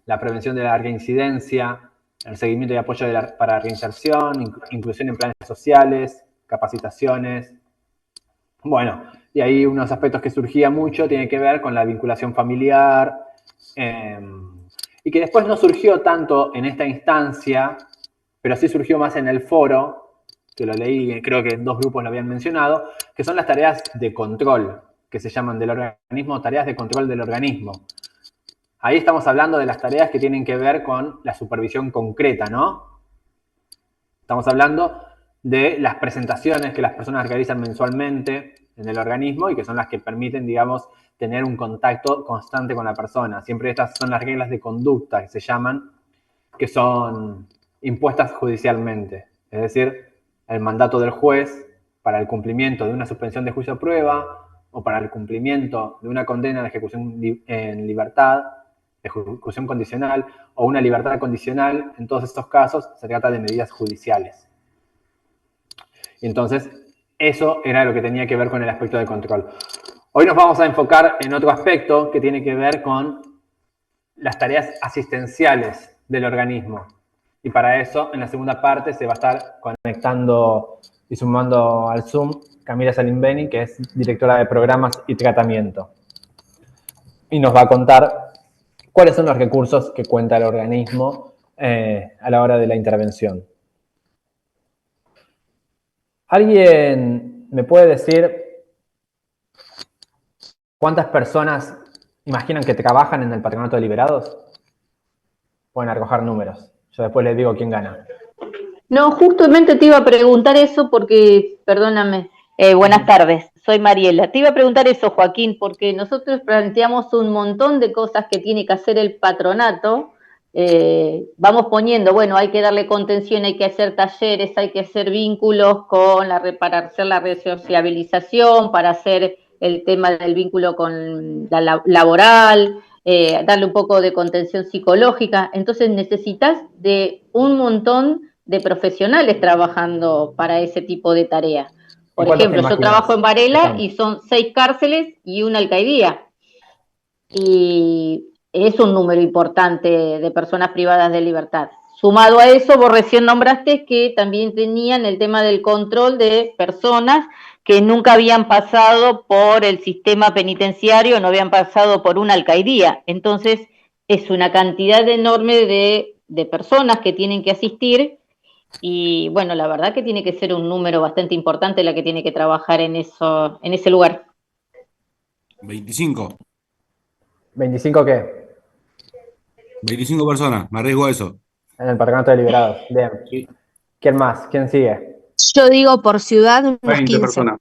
la prevención de la reincidencia, el seguimiento y apoyo para reinserción, inclusión en planes sociales, capacitaciones. Bueno, y ahí unos aspectos que surgían mucho tienen que ver con la vinculación familiar, y que después no surgió tanto en esta instancia, pero sí surgió más en el foro, que lo leí, creo que 2 grupos lo habían mencionado, que son las tareas de control, que se llaman del organismo, tareas de control del organismo. Ahí estamos hablando de las tareas que tienen que ver con la supervisión concreta, ¿no? Estamos hablando de las presentaciones que las personas realizan mensualmente en el organismo y que son las que permiten, digamos, tener un contacto constante con la persona. Siempre estas son las reglas de conducta que se llaman, que son impuestas judicialmente. Es decir, el mandato del juez para el cumplimiento de una suspensión de juicio a prueba o para el cumplimiento de una condena de ejecución en libertad, de ejecución condicional o una libertad condicional. En todos estos casos se trata de medidas judiciales. Y entonces, eso era lo que tenía que ver con el aspecto de control. Hoy nos vamos a enfocar en otro aspecto que tiene que ver con las tareas asistenciales del organismo. Y para eso, en la segunda parte, se va a estar conectando y sumando al Zoom Camila Salimbeni, que es directora de programas y tratamiento. Y nos va a contar cuáles son los recursos que cuenta el organismo a la hora de la intervención. ¿Alguien me puede decir cuántas personas imaginan que trabajan en el Patronato de Liberados? Pueden arrojar números. Yo después les digo quién gana. No, justamente te iba a preguntar eso porque, perdóname, buenas tardes, soy Mariela. Te iba a preguntar eso, Joaquín, porque nosotros planteamos un montón de cosas que tiene que hacer el patronato. Vamos poniendo, bueno, hay que darle contención, hay que hacer talleres, hay que hacer vínculos para hacer la resociabilización, para hacer el tema del vínculo con la laboral, darle un poco de contención psicológica. Entonces necesitas de un montón de profesionales trabajando para ese tipo de tareas. Por ejemplo, yo trabajo en Varela y son 6 cárceles y una alcaidía. Y es un número importante de personas privadas de libertad. Sumado a eso, vos recién nombraste que también tenían el tema del control de personas que nunca habían pasado por el sistema penitenciario, no habían pasado por una alcaidía. Entonces, es una cantidad enorme de personas que tienen que asistir y, bueno, la verdad que tiene que ser un número bastante importante la que tiene que trabajar en ese lugar. 25. ¿25 qué? 25 personas, me arriesgo a eso. En el Patronato de Liberados. Bien. Sí. ¿Quién más? ¿Quién sigue? Yo digo por ciudad unos 20 15. personas.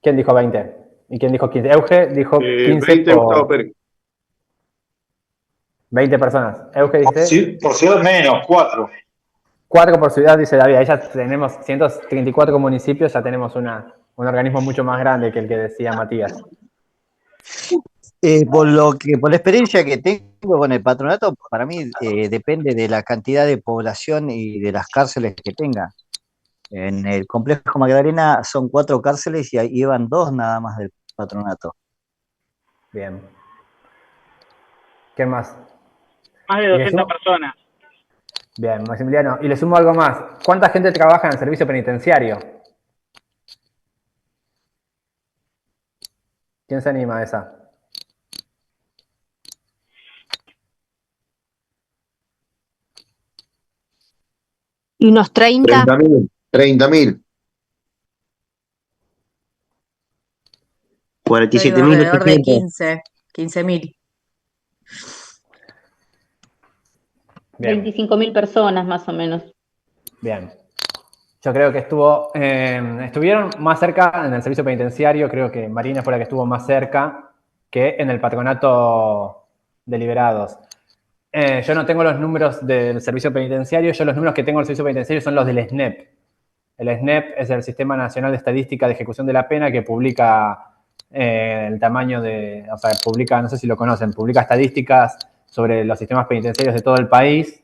¿Quién dijo 20? ¿Y quién dijo 15? Euge dijo 15 20 por... Gustavo Pérez. 20 personas. Euge dice... Sí, por ciudad menos, 4. 4 por ciudad, dice David. Ahí ya tenemos 134 municipios, ya tenemos un organismo mucho más grande que el que decía Matías. Por la experiencia que tengo con el patronato, para mí depende de la cantidad de población y de las cárceles que tenga. En el complejo Magdalena son 4 cárceles y ahí iban 2 nada más del patronato. Bien. ¿Qué más? Más de 200 personas. Bien, Maximiliano. Y le sumo algo más. ¿Cuánta gente trabaja en el servicio penitenciario? ¿Quién se anima a esa? Y unos 30. 30.000. 47.000. Alrededor de 15.000. 25.000 personas más o menos. Bien. Yo creo que estuvieron más cerca en el servicio penitenciario, creo que Marina fue la que estuvo más cerca que en el Patronato de Liberados. Yo no tengo los números del servicio penitenciario, yo los números que tengo del servicio penitenciario son los del SNEP. El SNEP es el Sistema Nacional de Estadística de Ejecución de la Pena que publica el tamaño de, o sea, publica, no sé si lo conocen, publica estadísticas sobre los sistemas penitenciarios de todo el país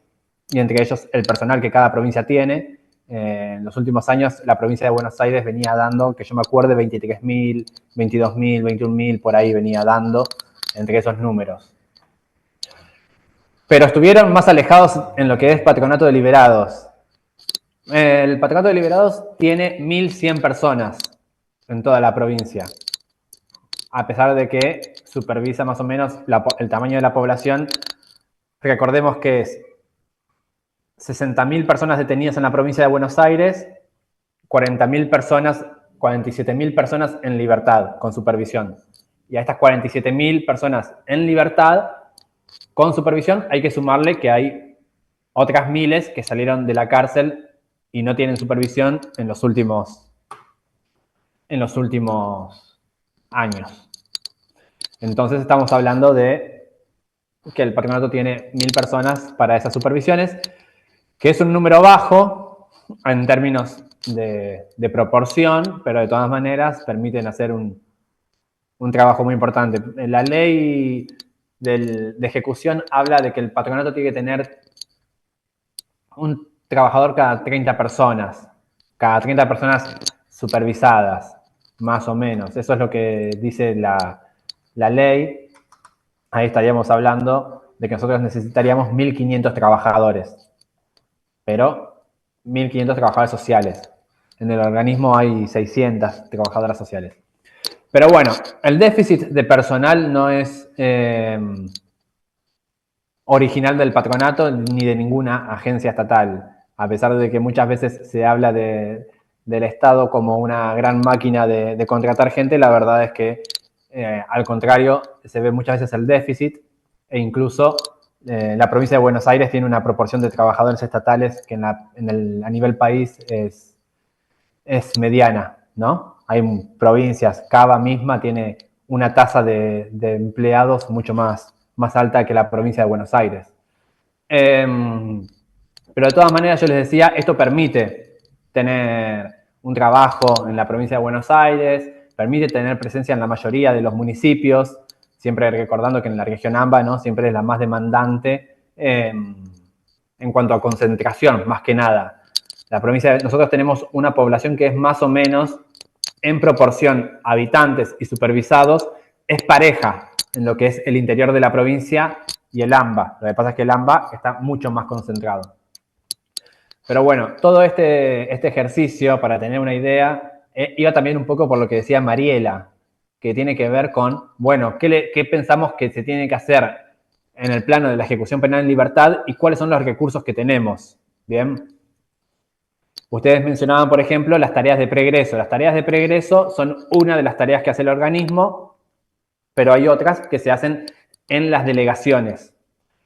y entre ellos el personal que cada provincia tiene. En los últimos años la provincia de Buenos Aires venía dando, que yo me acuerde, 23.000, 22.000, 21.000, por ahí venía dando entre esos números. pero estuvieron más alejados en lo que es Patronato de Liberados. El Patronato de Liberados tiene 1.100 personas en toda la provincia, a pesar de que supervisa más o menos el tamaño de la población. Recordemos que es 60.000 personas detenidas en la provincia de Buenos Aires, 40.000 personas, 47.000 personas en libertad con supervisión. Y a estas 47.000 personas en libertad con supervisión hay que sumarle que hay otras miles que salieron de la cárcel y no tienen supervisión en los últimos años. Entonces estamos hablando de que el patronato tiene 1.000 personas para esas supervisiones, que es un número bajo en términos de proporción, pero de todas maneras permiten hacer un trabajo muy importante. La ley de ejecución habla de que el patronato tiene que tener un trabajador cada 30 personas supervisadas, más o menos. Eso es lo que dice la ley. Ahí estaríamos hablando de que nosotros necesitaríamos 1.500 trabajadores, pero 1.500 trabajadores sociales. En el organismo hay 600 trabajadoras sociales. Pero bueno, el déficit de personal no es original del patronato ni de ninguna agencia estatal, a pesar de que muchas veces se habla del Estado como una gran máquina de contratar gente. La verdad es que al contrario, se ve muchas veces el déficit, e incluso la provincia de Buenos Aires tiene una proporción de trabajadores estatales que a nivel país es mediana, ¿no? Hay provincias, Cava misma tiene una tasa de empleados mucho más alta que la provincia de Buenos Aires. Pero de todas maneras, yo les decía, esto permite tener un trabajo en la provincia de Buenos Aires, permite tener presencia en la mayoría de los municipios, siempre recordando que en la región AMBA, ¿no?, siempre es la más demandante en cuanto a concentración, más que nada. Nosotros tenemos una población que es más o menos, en proporción habitantes y supervisados, es pareja en lo que es el interior de la provincia y el AMBA. Lo que pasa es que el AMBA está mucho más concentrado. Pero bueno, todo este ejercicio, para tener una idea, iba también un poco por lo que decía Mariela, que tiene que ver con, bueno, ¿qué pensamos que se tiene que hacer en el plano de la ejecución penal en libertad y cuáles son los recursos que tenemos? Bien. Ustedes mencionaban, por ejemplo, las tareas de pregreso. Las tareas de pregreso son una de las tareas que hace el organismo, pero hay otras que se hacen en las delegaciones.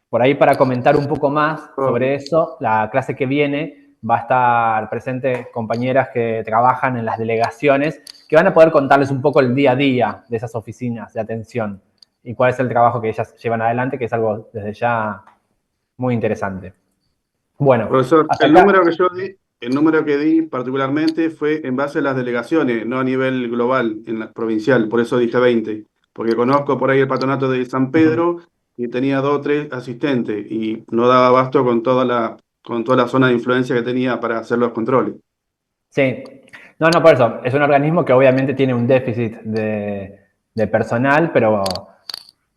Por ahí, para comentar un poco más sobre eso, la clase que viene va a estar presente compañeras que trabajan en las delegaciones, que van a poder contarles un poco el día a día de esas oficinas de atención y cuál es el trabajo que ellas llevan adelante, que es algo desde ya muy interesante. Bueno, profesor, el número que di particularmente fue en base a las delegaciones, no a nivel global, en la provincial, por eso dije 20, porque conozco por ahí el patronato de San Pedro y tenía 2 o 3 asistentes y no daba abasto con toda la zona de influencia que tenía para hacer los controles. Sí, no, por eso, es un organismo que obviamente tiene un déficit de personal, pero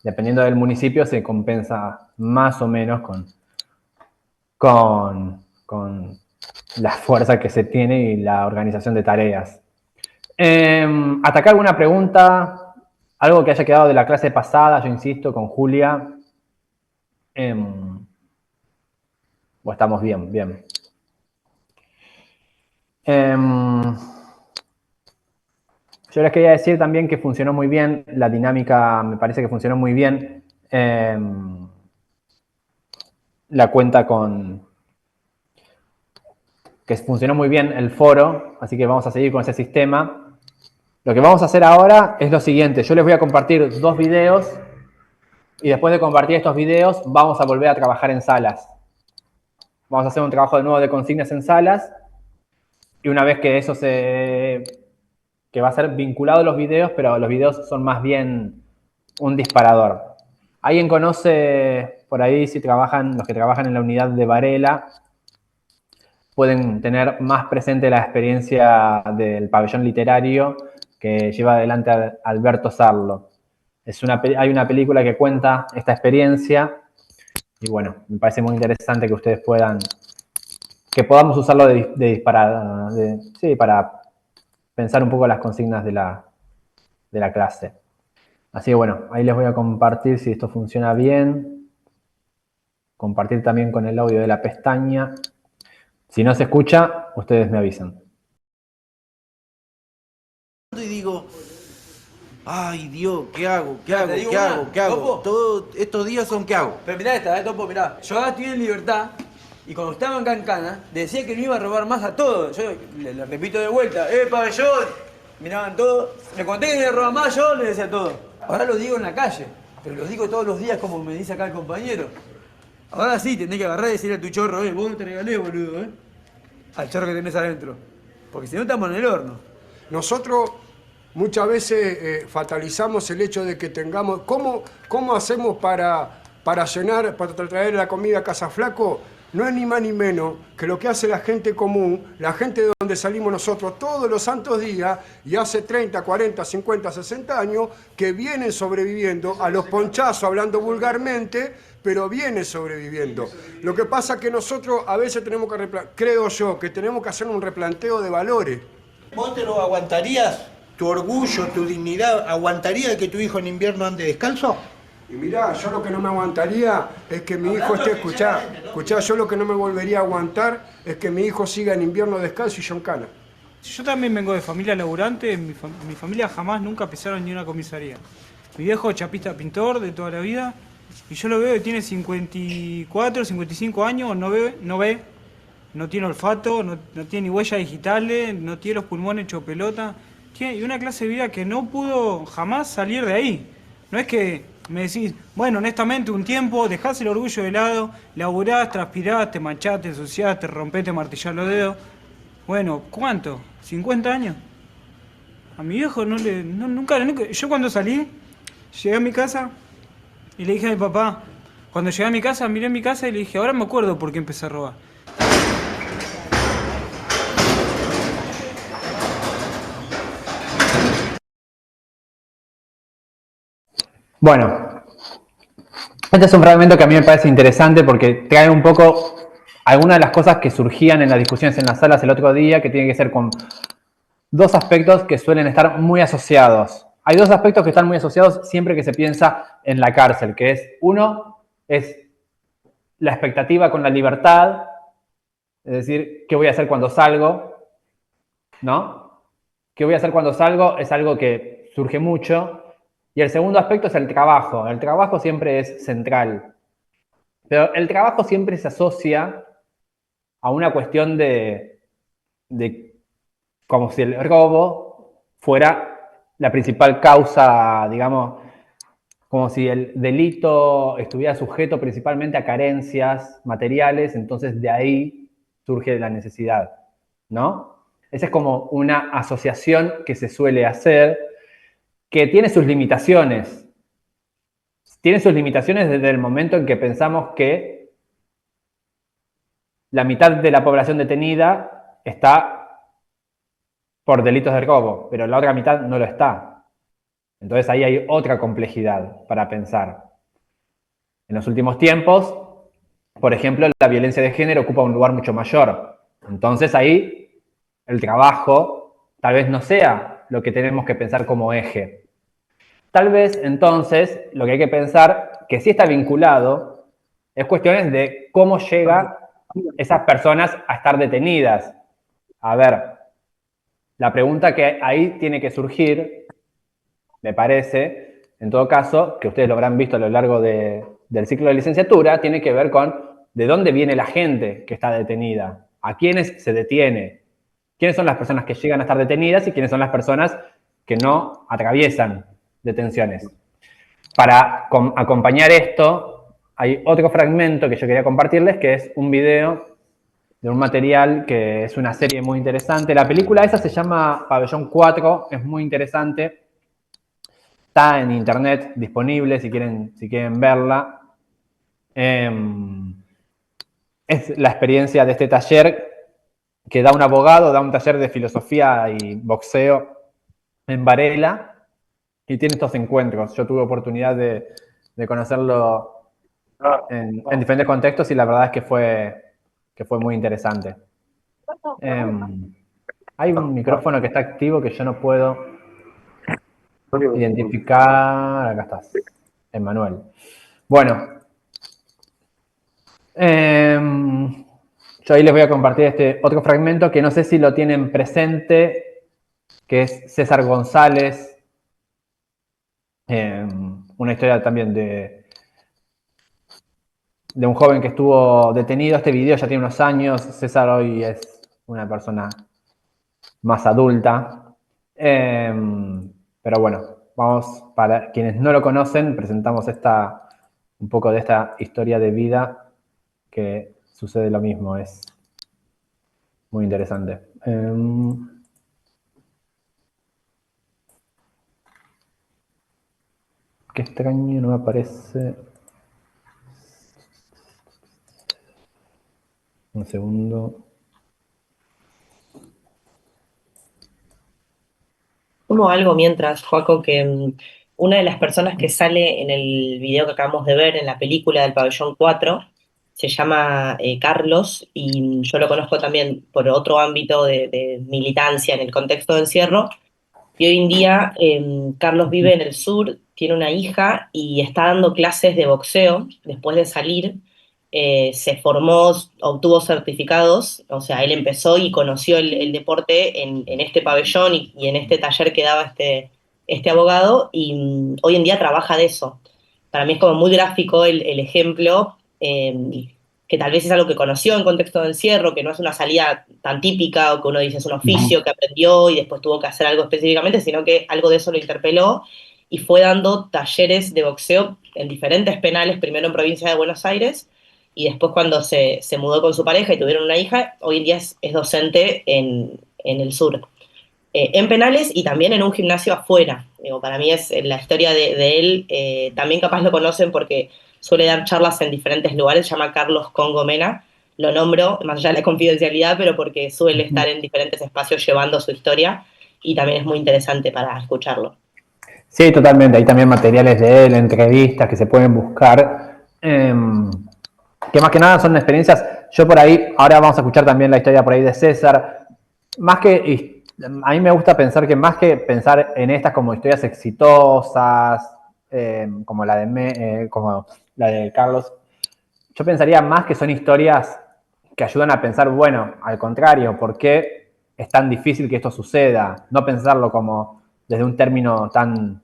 dependiendo del municipio se compensa más o menos con la fuerza que se tiene y la organización de tareas. ¿Hasta acá alguna pregunta? Algo que haya quedado de la clase pasada, yo insisto, con Julia. ¿O estamos bien? Bien. Yo les quería decir también que funcionó muy bien, la dinámica me parece que funcionó muy bien. La cuenta que funcionó muy bien el foro, así que vamos a seguir con ese sistema. Lo que vamos a hacer ahora es lo siguiente: yo les voy a compartir 2 videos y después de compartir estos videos vamos a volver a trabajar en salas. Vamos a hacer un trabajo de nuevo de consignas en salas y una vez que eso que va a ser vinculado a los videos, pero los videos son más bien un disparador. ¿Alguien conoce por ahí, los que trabajan en la unidad de Varela, pueden tener más presente la experiencia del pabellón literario que lleva adelante Alberto Sarlo? Hay una película que cuenta esta experiencia Y bueno, me parece muy interesante que ustedes que podamos usarlo para pensar un poco las consignas de la clase. Así que bueno, ahí les voy a compartir si esto funciona bien. Compartir también con el audio de la pestaña. Si no se escucha, ustedes me avisan. Y digo, ay Dios, ¿qué hago? ¿Qué hago? ¿Qué hago? ¿Qué hago? Todos estos días son ¿qué hago? Pero mirá esta, Topo, mirá. Yo ahora estoy en libertad y cuando estaba en Cancana decía que no iba a robar más a todos. Yo le repito de vuelta, pabellón. Miraban todo. Me conté que no iba a robar más, yo le decía todo. Ahora lo digo en la calle, pero lo digo todos los días como me dice acá el compañero. Ahora sí, tenés que agarrar y decirle a tu chorro, vos no te regalés, boludo, al chorro que tenés adentro. Porque si no estamos en el horno. Nosotros muchas veces fatalizamos el hecho de que tengamos... ¿Cómo hacemos para traer la comida a Casa Flaco? No es ni más ni menos que lo que hace la gente común, la gente de donde salimos nosotros todos los santos días y hace 30, 40, 50, 60 años que vienen sobreviviendo a los ponchazos, hablando vulgarmente, pero vienen sobreviviendo. Lo que pasa es que nosotros a veces tenemos que, creo yo, que tenemos que hacer un replanteo de valores. ¿Vos te lo aguantarías? ¿Tu orgullo, tu dignidad, aguantaría que tu hijo en invierno ande descalzo? Y mirá, yo lo que no me aguantaría es que mi hijo esté, escuchá, yo lo que no me volvería a aguantar es que mi hijo siga en invierno descalzo y yo en cana. Yo también vengo de familia laburante, mi familia jamás nunca pisaron ni una comisaría. Mi viejo chapista pintor de toda la vida, y yo lo veo que tiene 54, 55 años, no ve, no tiene olfato, no tiene ni huellas digitales, no tiene los pulmones hecho pelota, y una clase de vida que no pudo jamás salir de ahí. No es que me decís, bueno, honestamente, un tiempo, dejás el orgullo de lado, laburás, transpirás, te manchás, te ensuciás, te rompés, te martillás los dedos. Bueno, ¿cuánto? ¿50 años? A mi viejo nunca. Yo cuando salí, llegué a mi casa y le dije a mi papá, cuando llegué a mi casa, miré mi casa y le dije, ahora me acuerdo por qué empecé a robar. Bueno, este es un fragmento que a mí me parece interesante porque trae un poco algunas de las cosas que surgían en las discusiones en las salas el otro día, que tienen que ser con dos aspectos que suelen estar muy asociados. Hay dos aspectos que están muy asociados siempre que se piensa en la cárcel, que es, uno, es la expectativa con la libertad, es decir, ¿qué voy a hacer cuando salgo? ¿No? ¿Qué voy a hacer cuando salgo? Es algo que surge mucho. Y el segundo aspecto es el trabajo. El trabajo siempre es central. Pero el trabajo siempre se asocia a una cuestión de como si el robo fuera la principal causa, digamos, como si el delito estuviera sujeto principalmente a carencias materiales, entonces de ahí surge la necesidad, ¿no? Esa es como una asociación que se suele hacer, que tiene sus limitaciones. Tiene sus limitaciones desde el momento en que pensamos que la mitad de la población detenida está por delitos de robo, pero la otra mitad no lo está. Entonces ahí hay otra complejidad para pensar. En los últimos tiempos, por ejemplo, la violencia de género ocupa un lugar mucho mayor. Entonces ahí el trabajo tal vez no sea lo que tenemos que pensar como eje. Tal vez, entonces, lo que hay que pensar, que sí está vinculado, es cuestiones de cómo llegan esas personas a estar detenidas. A ver, la pregunta que ahí tiene que surgir, me parece, en todo caso, que ustedes lo habrán visto a lo largo del ciclo de licenciatura, tiene que ver con de dónde viene la gente que está detenida, a quiénes se detiene, quiénes son las personas que llegan a estar detenidas y quiénes son las personas que no atraviesan detenciones. Para acompañar esto, hay otro fragmento que yo quería compartirles, que es un video de un material que es una serie muy interesante. La película esa se llama Pabellón 4, es muy interesante. Está en internet disponible si quieren verla. Es la experiencia de este taller que da un abogado, da un taller de filosofía y boxeo en Varela, y tiene estos encuentros. Yo tuve oportunidad de conocerlo en diferentes contextos y la verdad es que fue muy interesante. Hay un micrófono que está activo que yo no puedo identificar. Acá estás, Emmanuel. Bueno, yo ahí les voy a compartir este otro fragmento que no sé si lo tienen presente, que es César González. Una historia también de un joven que estuvo detenido. Este video ya tiene unos años. César hoy es una persona más adulta. Pero bueno, vamos, para quienes no lo conocen, presentamos un poco de esta historia de vida que sucede lo mismo. Es muy interesante. Qué extraño, no me aparece. Un segundo. Como algo mientras, Joaco, que una de las personas que sale en el video que acabamos de ver, en la película del Pabellón 4, se llama Carlos, y yo lo conozco también por otro ámbito de militancia en el contexto de encierro. Y hoy en día Carlos vive en el sur, tiene una hija y está dando clases de boxeo después de salir. Se formó, obtuvo certificados, o sea, él empezó y conoció el deporte en este pabellón y en este taller que daba este abogado, y hoy en día trabaja de eso. Para mí es como muy gráfico el ejemplo, que tal vez es algo que conoció en contexto de encierro, que no es una salida tan típica, o que uno dice es un oficio que aprendió y después tuvo que hacer algo específicamente, sino que algo de eso lo interpeló y fue dando talleres de boxeo en diferentes penales, primero en provincia de Buenos Aires, y después cuando se mudó con su pareja y tuvieron una hija, hoy en día es docente en el sur. En penales y también en un gimnasio afuera. Digo, para mí es la historia de él, también capaz lo conocen porque suele dar charlas en diferentes lugares, se llama Carlos Congo Mena, lo nombro, más allá de la confidencialidad, pero porque suele estar en diferentes espacios llevando su historia y también es muy interesante para escucharlo. Sí, totalmente. Hay también materiales de él, entrevistas que se pueden buscar, que más que nada son experiencias. Yo por ahí, ahora vamos a escuchar también la historia por ahí de César. A mí me gusta pensar que más que pensar en estas como historias exitosas, como la de Carlos, yo pensaría más que son historias que ayudan a pensar, bueno, al contrario, ¿por qué es tan difícil que esto suceda? No pensarlo como desde un término tan,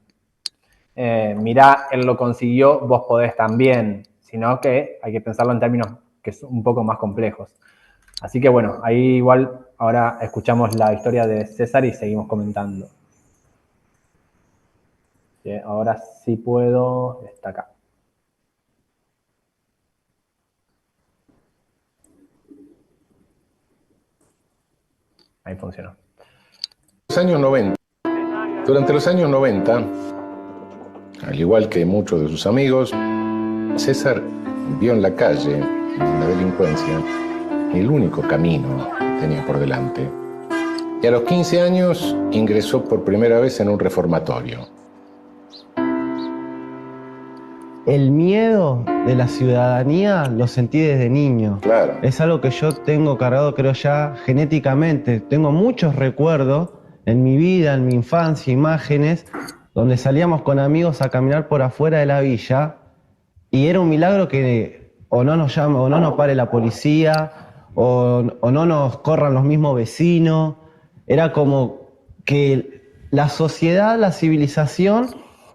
mirá, él lo consiguió, vos podés también, sino que hay que pensarlo en términos que son un poco más complejos. Así que bueno, ahí igual ahora escuchamos la historia de César y seguimos comentando. Ahora sí puedo, está acá. Ahí funcionó. Durante los años 90, al igual que muchos de sus amigos, César vio en la calle, en la delincuencia, el único camino que tenía por delante. Y a los 15 años ingresó por primera vez en un reformatorio. El miedo de la ciudadanía lo sentí desde niño. Claro. Es algo que yo tengo cargado, creo ya, genéticamente. Tengo muchos recuerdos en mi vida, en mi infancia, imágenes, donde salíamos con amigos a caminar por afuera de la villa y era un milagro que o no nos llame, o no nos pare la policía, o no nos corran los mismos vecinos. Era como que la sociedad, la civilización,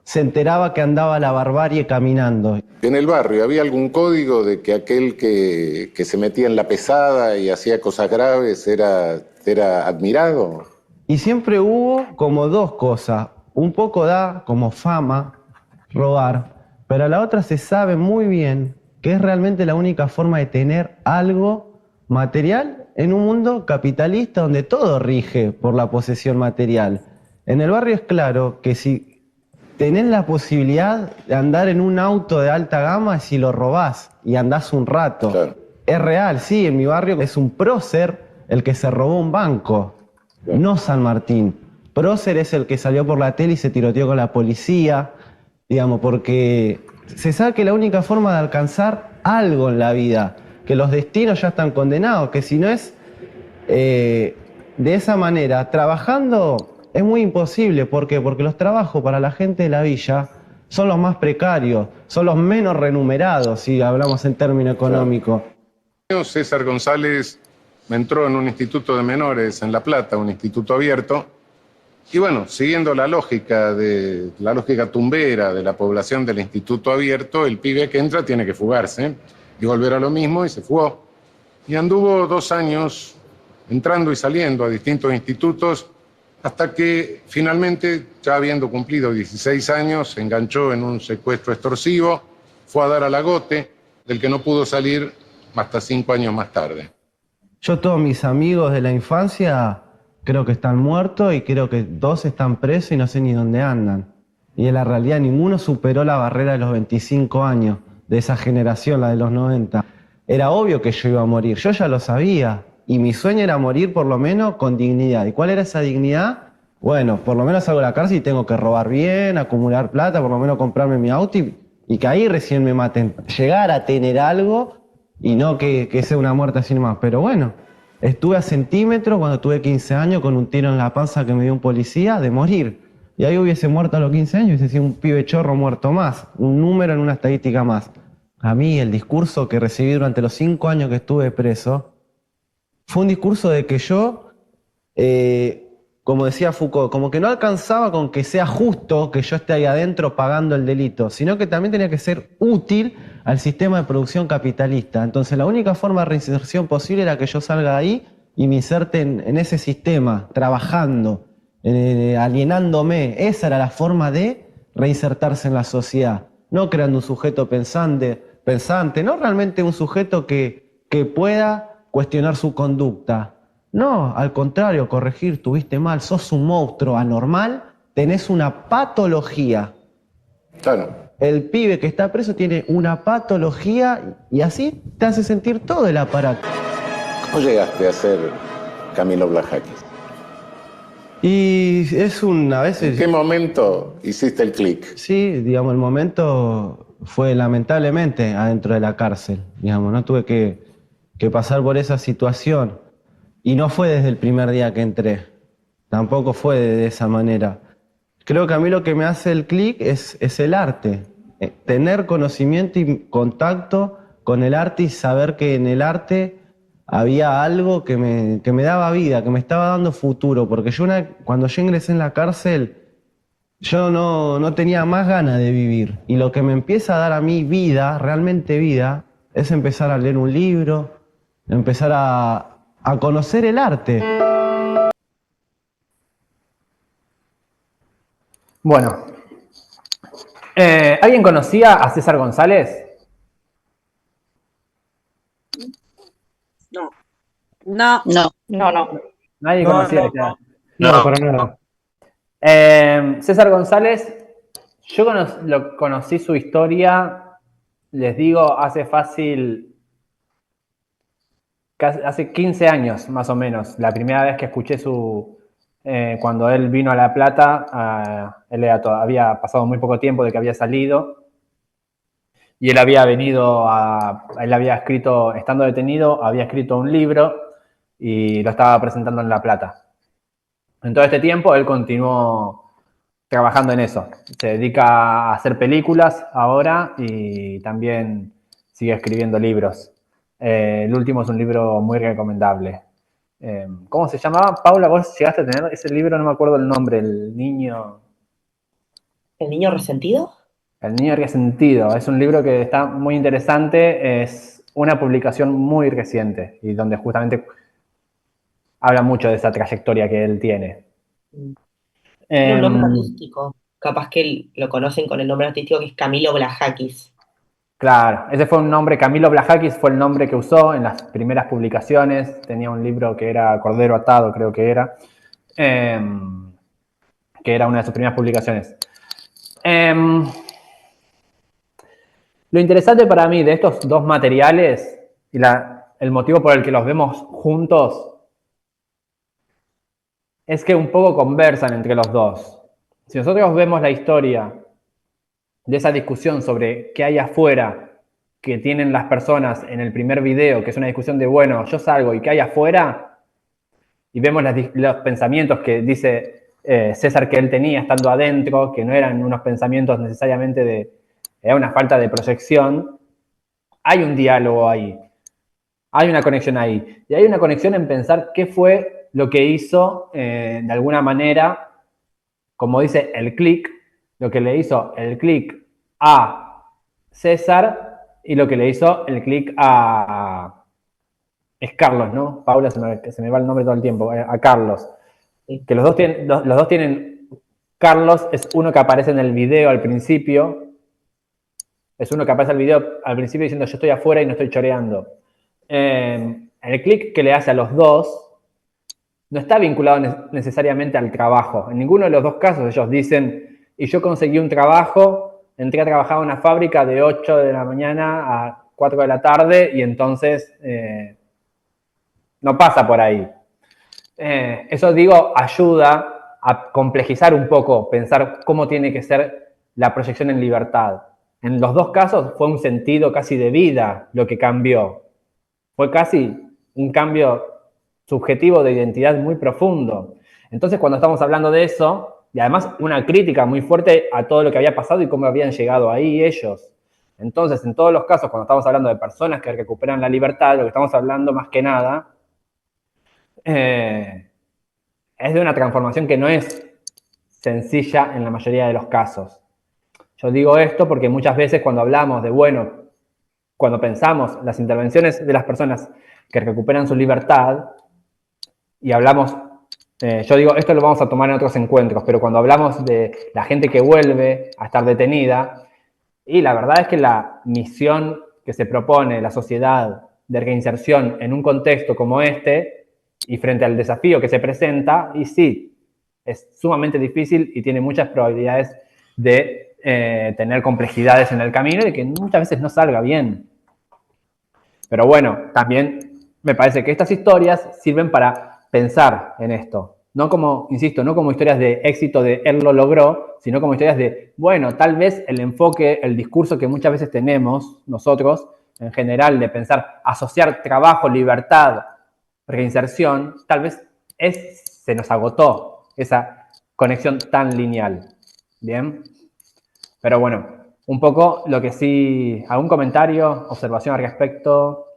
se enteraba que andaba la barbarie caminando. En el barrio, ¿había algún código de que aquel que se metía en la pesada y hacía cosas graves era admirado? Y siempre hubo como dos cosas. Un poco da como fama robar, pero a la otra se sabe muy bien que es realmente la única forma de tener algo material en un mundo capitalista donde todo rige por la posesión material. En el barrio es claro que si tenés la posibilidad de andar en un auto de alta gama, si lo robás y andás un rato. Claro. Es real, sí, en mi barrio es un prócer el que se robó un banco, claro. No San Martín. Prócer es el que salió por la tele y se tiroteó con la policía, digamos, porque se sabe que la única forma de alcanzar algo en la vida, que los destinos ya están condenados, que si no es de esa manera, trabajando es muy imposible. ¿Por qué? Porque los trabajos para la gente de la villa son los más precarios, son los menos remunerados, si hablamos en términos económicos. César González me entró en un instituto de menores en La Plata, un instituto abierto, y bueno, siguiendo la lógica tumbera de la población del instituto abierto, el pibe que entra tiene que fugarse y volver a lo mismo, y se fugó. Y anduvo 2 años entrando y saliendo a distintos institutos, hasta que finalmente, ya habiendo cumplido 16 años, se enganchó en un secuestro extorsivo, fue a dar al agote, del que no pudo salir hasta 5 años más tarde. Yo todos mis amigos de la infancia creo que están muertos y creo que 2 están presos y no sé ni dónde andan. Y en la realidad ninguno superó la barrera de los 25 años, de esa generación, la de los 90. Era obvio que yo iba a morir, yo ya lo sabía. Y mi sueño era morir por lo menos con dignidad. ¿Y cuál era esa dignidad? Bueno, por lo menos salgo de la cárcel y tengo que robar bien, acumular plata, por lo menos comprarme mi auto y que ahí recién me maten. Llegar a tener algo y no que sea una muerte así nomás. Pero bueno, estuve a centímetros cuando tuve 15 años con un tiro en la panza que me dio un policía de morir. Y ahí hubiese muerto a los 15 años, hubiese sido un pibe chorro muerto más, un número en una estadística más. A mí el discurso que recibí durante los 5 años que estuve preso fue un discurso de que yo, como decía Foucault, como que no alcanzaba con que sea justo que yo esté ahí adentro pagando el delito, sino que también tenía que ser útil al sistema de producción capitalista. Entonces la única forma de reinserción posible era que yo salga de ahí y me inserte en ese sistema, trabajando, alienándome. Esa era la forma de reinsertarse en la sociedad, no creando un sujeto pensante, no realmente un sujeto que pueda cuestionar su conducta. No, al contrario, corregir, tuviste mal, sos un monstruo anormal, tenés una patología. Claro. El pibe que está preso tiene una patología y así te hace sentir todo el aparato. ¿Cómo llegaste a ser Camilo Blajakis? Y es a veces... ¿En qué momento hiciste el clic? Sí, digamos, el momento fue lamentablemente adentro de la cárcel. Digamos, no tuve que pasar por esa situación. Y no fue desde el primer día que entré. Tampoco fue de esa manera. Creo que a mí lo que me hace el clic es el arte. Tener conocimiento y contacto con el arte y saber que en el arte había algo que me daba vida, que me estaba dando futuro. Porque cuando yo ingresé en la cárcel, yo no tenía más ganas de vivir. Y lo que me empieza a dar a mí vida, realmente vida, es empezar a leer un libro, empezar a conocer el arte. Bueno, ¿alguien conocía a César González? No. Nadie No, conocía. no. Para nada. César González, yo conocí su historia, les digo, hace 15 años más o menos. La primera vez que escuché cuando él vino a La Plata, él había pasado muy poco tiempo de que había salido y él había escrito, estando detenido, había escrito un libro y lo estaba presentando en La Plata. En todo este tiempo él continuó trabajando en eso. Se dedica a hacer películas ahora y también sigue escribiendo libros. El último es un libro muy recomendable. ¿Cómo se llamaba? Paula, ¿vos llegaste a tener ese libro? No me acuerdo el nombre. ¿El niño resentido? El niño resentido. Es un libro que está muy interesante. Es una publicación muy reciente y donde justamente habla mucho de esa trayectoria que él tiene. Tiene un nombre artístico. Capaz que lo conocen con el nombre artístico que es Camilo Blajakis. Claro, ese fue un nombre, Camilo Blajakis fue el nombre que usó en las primeras publicaciones. Tenía un libro que era Cordero Atado, creo que era una de sus primeras publicaciones. Lo interesante para mí de estos dos materiales y el motivo por el que los vemos juntos es que un poco conversan entre los dos. Si nosotros vemos la historia de esa discusión sobre qué hay afuera que tienen las personas en el primer video, que es una discusión de, bueno, yo salgo y qué hay afuera, y vemos los pensamientos que dice César que él tenía estando adentro, que no eran unos pensamientos necesariamente era una falta de proyección, hay un diálogo ahí, hay una conexión ahí, y hay una conexión en pensar qué fue lo que hizo, de alguna manera, como dice el clic, lo que le hizo el clic a César y lo que le hizo el clic es Carlos, ¿no? Paula, se me va el nombre todo el tiempo, a Carlos. Que los dos tienen, Carlos es uno que aparece en el video al principio, es uno que aparece en el video al principio diciendo yo estoy afuera y no estoy choreando. El clic que le hace a los dos no está vinculado necesariamente al trabajo. En ninguno de los dos casos ellos dicen, y yo conseguí un trabajo, entré a trabajar a una fábrica de 8 de la mañana a 4 de la tarde y entonces no pasa por ahí. Eso, digo, ayuda a complejizar un poco, pensar cómo tiene que ser la proyección en libertad. En los dos casos fue un sentido casi de vida lo que cambió. Fue casi un cambio subjetivo de identidad muy profundo. Entonces, cuando estamos hablando de eso, y además una crítica muy fuerte a todo lo que había pasado y cómo habían llegado ahí ellos. Entonces, en todos los casos, cuando estamos hablando de personas que recuperan la libertad, lo que estamos hablando más que nada es de una transformación que no es sencilla en la mayoría de los casos. Yo digo esto porque muchas veces cuando hablamos de, bueno, cuando pensamos las intervenciones de las personas que recuperan su libertad, y hablamos, yo digo, esto lo vamos a tomar en otros encuentros, pero cuando hablamos de la gente que vuelve a estar detenida, y la verdad es que la misión que se propone la sociedad de reinserción en un contexto como este, y frente al desafío que se presenta, y sí, es sumamente difícil y tiene muchas probabilidades de tener complejidades en el camino y de que muchas veces no salga bien. Pero bueno, también me parece que estas historias sirven para pensar en esto. No como, insisto, no como historias de éxito de él lo logró, sino como historias de, bueno, tal vez el enfoque, el discurso que muchas veces tenemos nosotros, en general, de pensar, asociar trabajo, libertad, reinserción, tal vez se nos agotó esa conexión tan lineal. ¿Bien? Pero bueno, un poco lo que sí, algún comentario, observación al respecto,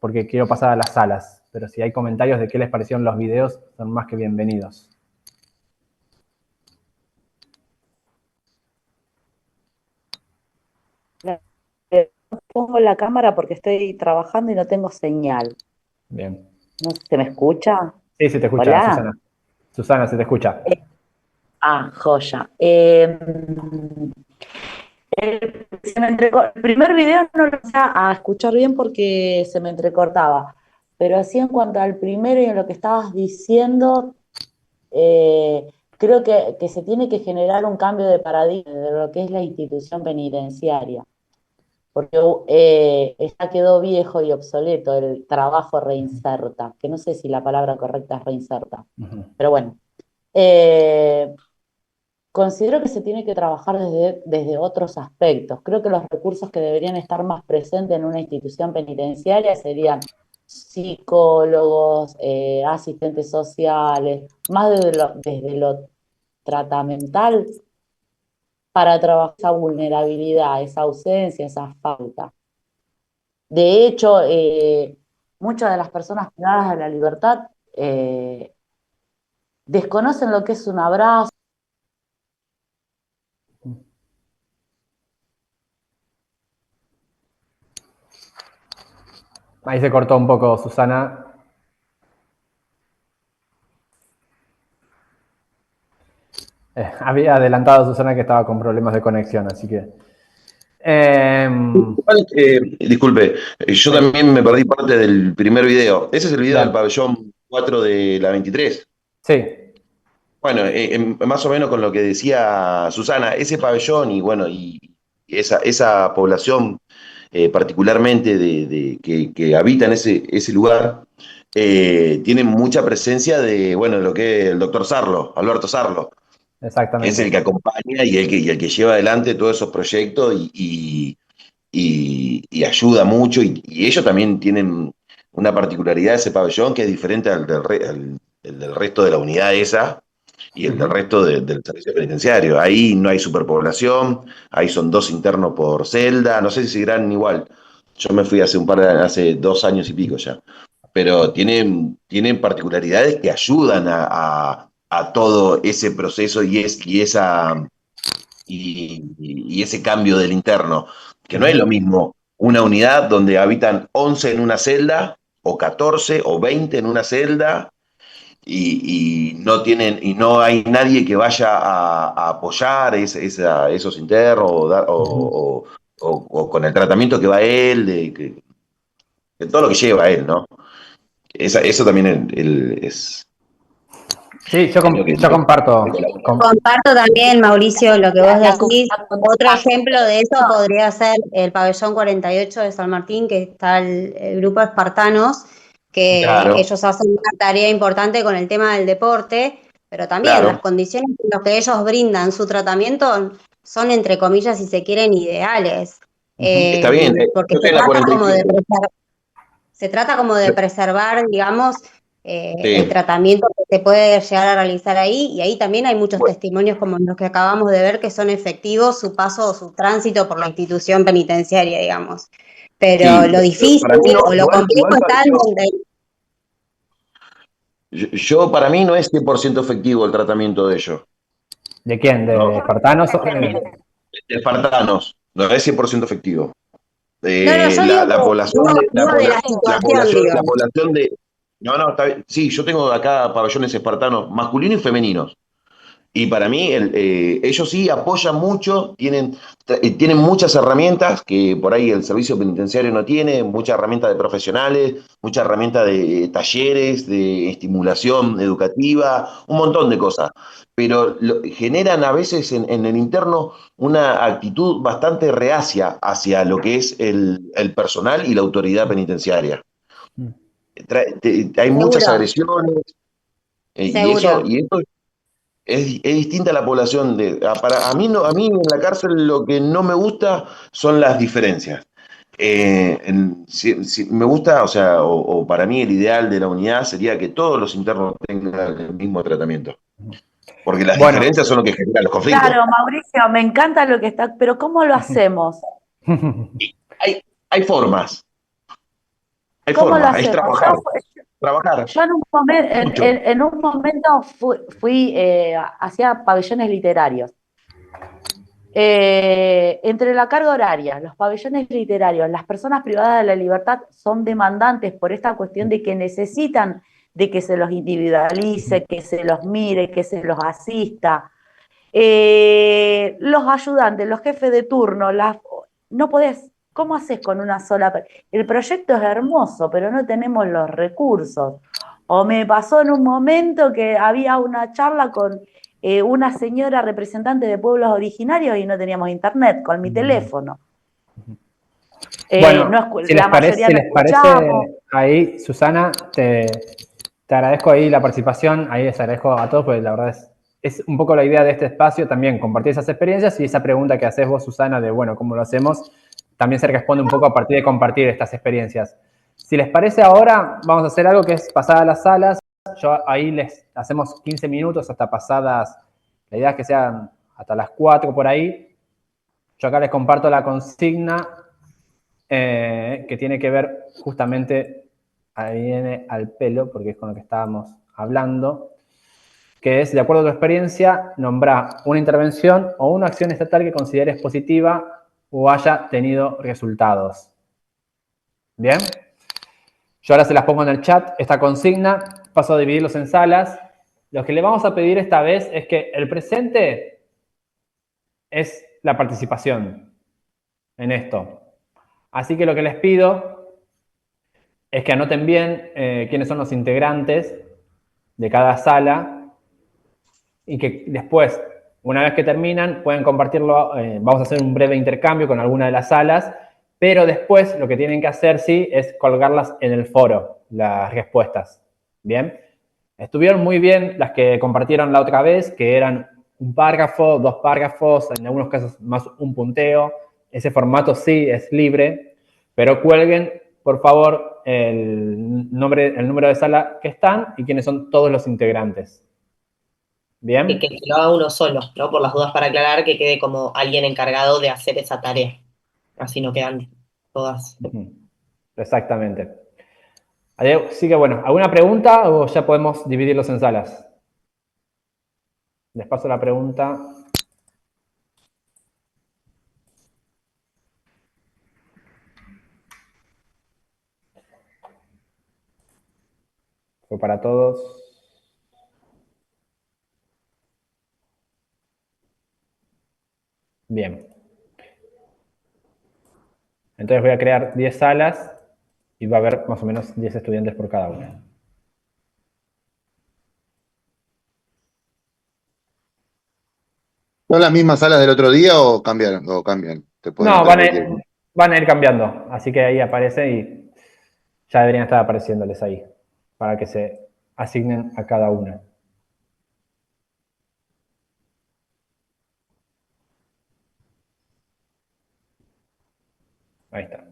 porque quiero pasar a las salas, pero si hay comentarios de qué les parecieron los videos, son más que bienvenidos. Pongo la cámara porque estoy trabajando y no tengo señal. Bien. ¿No se me escucha? Sí, se te escucha, Hola. Susana. Susana, se te escucha. Joya. El primer video no lo empecé a escuchar bien porque se me entrecortaba, pero así en cuanto al primero y en lo que estabas diciendo, creo que se tiene que generar un cambio de paradigma de lo que es la institución penitenciaria, porque ya quedó viejo y obsoleto el trabajo reinserta, que no sé si la palabra correcta es reinserta, pero bueno. Considero que se tiene que trabajar desde otros aspectos. Creo que los recursos que deberían estar más presentes en una institución penitenciaria serían psicólogos, asistentes sociales, más desde lo tratamental para trabajar esa vulnerabilidad, esa ausencia, esa falta. De hecho, muchas de las personas privadas de la libertad desconocen lo que es un abrazo. Ahí se cortó un poco, Susana. Había adelantado Susana que estaba con problemas de conexión, así que... Disculpe, yo también me perdí parte del primer video. Ese es el video del pabellón 4 de la 23. Sí. Bueno, más o menos con lo que decía Susana, ese pabellón y bueno, y esa población particularmente que habita en ese lugar, tienen mucha presencia de, bueno, de lo que es el doctor Sarlo, Alberto Sarlo. que Exactamente. es el que acompaña y el que lleva adelante todos esos proyectos y ayuda mucho. Y ellos también tienen una particularidad de ese pabellón que es diferente el del resto de la unidad esa y el del resto del servicio penitenciario. Ahí no hay superpoblación, ahí son 2 internos por celda, no sé si seguirán igual. Yo me fui hace 2 años y pico ya. Pero tienen particularidades que ayudan a todo ese proceso y ese cambio del interno, que no es lo mismo una unidad donde habitan 11 en una celda, o 14 o 20 en una celda, y no hay nadie que vaya a apoyar esos internos o con el tratamiento que va él, de todo lo que lleva él, ¿no? Eso también es Sí, yo comparto. Comparto también, Mauricio, lo que vos decís. Otro ejemplo de eso podría ser el pabellón 48 de San Martín, que está el grupo Espartanos, que Claro. ellos hacen una tarea importante con el tema del deporte, pero también Claro. las condiciones en las que ellos brindan su tratamiento son, entre comillas, si se quieren, ideales. Está bien, Porque yo estoy en la 47. se trata como de preservar, digamos, Sí. el tratamiento que se puede llegar a realizar ahí, y ahí también hay muchos testimonios como los que acabamos de ver que son efectivos su paso o su tránsito por la institución penitenciaria, digamos. Pero Sí, lo difícil para mí no, o lo complejo está en donde... para mí no es 100% efectivo el tratamiento de ellos. ¿De quién? ¿De espartanos? De espartanos, no es 100% efectivo. No, yo digo La población de digo de la situación, digo. la población de. No, está bien. Sí, yo tengo acá pabellones espartanos masculinos y femeninos. Y para mí, ellos sí apoyan mucho, tienen muchas herramientas que por ahí el servicio penitenciario no tiene, muchas herramientas de profesionales, muchas herramientas de talleres, de estimulación educativa, un montón de cosas. Pero generan a veces en el interno una actitud bastante reacia hacia lo que es el personal y la autoridad penitenciaria. Hay muchas Seguro. agresiones, Seguro. y eso es distinta a la población. A mí, no, a mí en la cárcel lo que no me gusta son las diferencias. Si me gusta, o para mí el ideal de la unidad sería que todos los internos tengan el mismo tratamiento. Porque las diferencias son lo que generan los conflictos. Claro, Mauricio, me encanta lo que está, pero ¿cómo lo hacemos? Hay formas. Hay ¿Cómo lo formas, es hacemos? trabajar. Yo en un momento fui hacía pabellones literarios. Entre la carga horaria, los pabellones literarios, las personas privadas de la libertad son demandantes por esta cuestión de que necesitan de que se los individualice, que se los mire, que se los asista. Los ayudantes, los jefes de turno, no podés, ¿cómo haces con una sola? El proyecto es hermoso, pero no tenemos los recursos. O me pasó en un momento que había una charla con una señora representante de pueblos originarios y no teníamos internet con mi teléfono. Bueno, si les parece ahí, Susana, te agradezco ahí la participación, ahí les agradezco a todos, porque la verdad es un poco la idea de este espacio también, compartir esas experiencias y esa pregunta que haces vos, Susana, de bueno, ¿cómo lo hacemos? También se responde un poco a partir de compartir estas experiencias. Si les parece ahora, vamos a hacer algo que es pasadas las salas. Yo ahí les hacemos 15 minutos hasta pasadas, la idea es que sean hasta las 4 por ahí. Yo acá les comparto la consigna que tiene que ver justamente, ahí viene al pelo, porque es con lo que estábamos hablando, que es, de acuerdo a tu experiencia, nombrar una intervención o una acción estatal que consideres positiva o haya tenido resultados. ¿Bien? Yo ahora se las pongo en el chat, esta consigna, paso a dividirlos en salas. Lo que le vamos a pedir esta vez es que el presente es la participación en esto. Así que lo que les pido es que anoten bien quiénes son los integrantes de cada sala y que después, una vez que terminan, pueden compartirlo. Vamos a hacer un breve intercambio con alguna de las salas, pero después lo que tienen que hacer, sí, es colgarlas en el foro, las respuestas. ¿Bien? Estuvieron muy bien las que compartieron la otra vez, que eran un párrafo, 2 párrafos, en algunos casos más un punteo. Ese formato sí es libre, pero cuelguen, por favor, el número de sala que están y quiénes son todos los integrantes. ¿Bien? Que lo haga uno solo, ¿no? Por las dudas para aclarar, que quede como alguien encargado de hacer esa tarea. Así no quedan todas. Exactamente. Así que bueno, ¿alguna pregunta o ya podemos dividirlos en salas? Les paso la pregunta. ¿Fue para todos? Bien. Entonces voy a crear 10 salas y va a haber más o menos 10 estudiantes por cada una. ¿Son las mismas salas del otro día o cambiaron? O cambian. Te pueden No, meter cualquier. van a ir cambiando. Así que ahí aparece y ya deberían estar apareciéndoles ahí para que se asignen a cada una. Ahí está.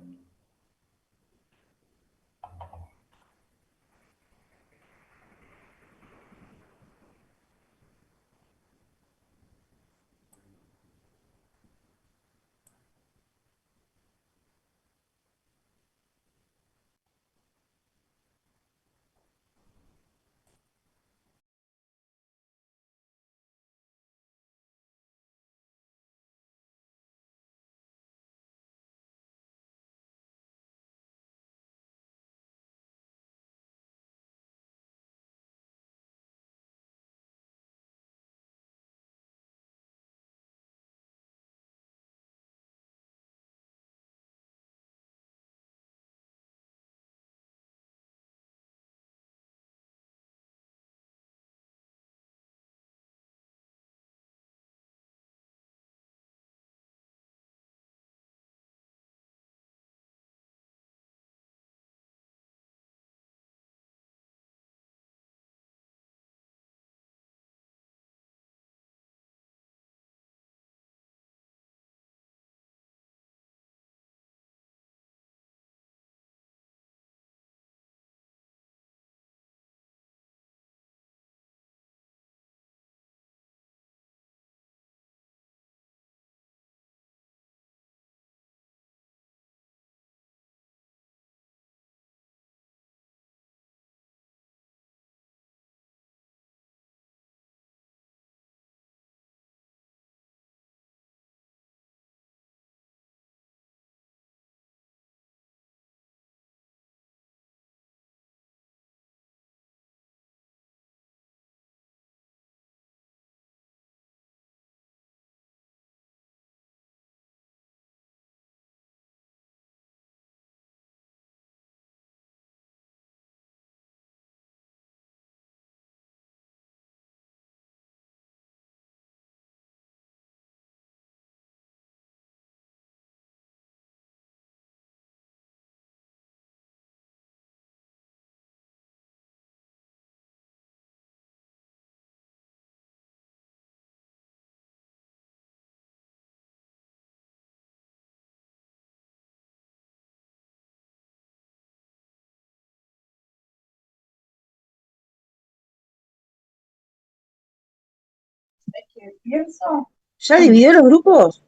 Pienso. ¿Ya dividió los grupos?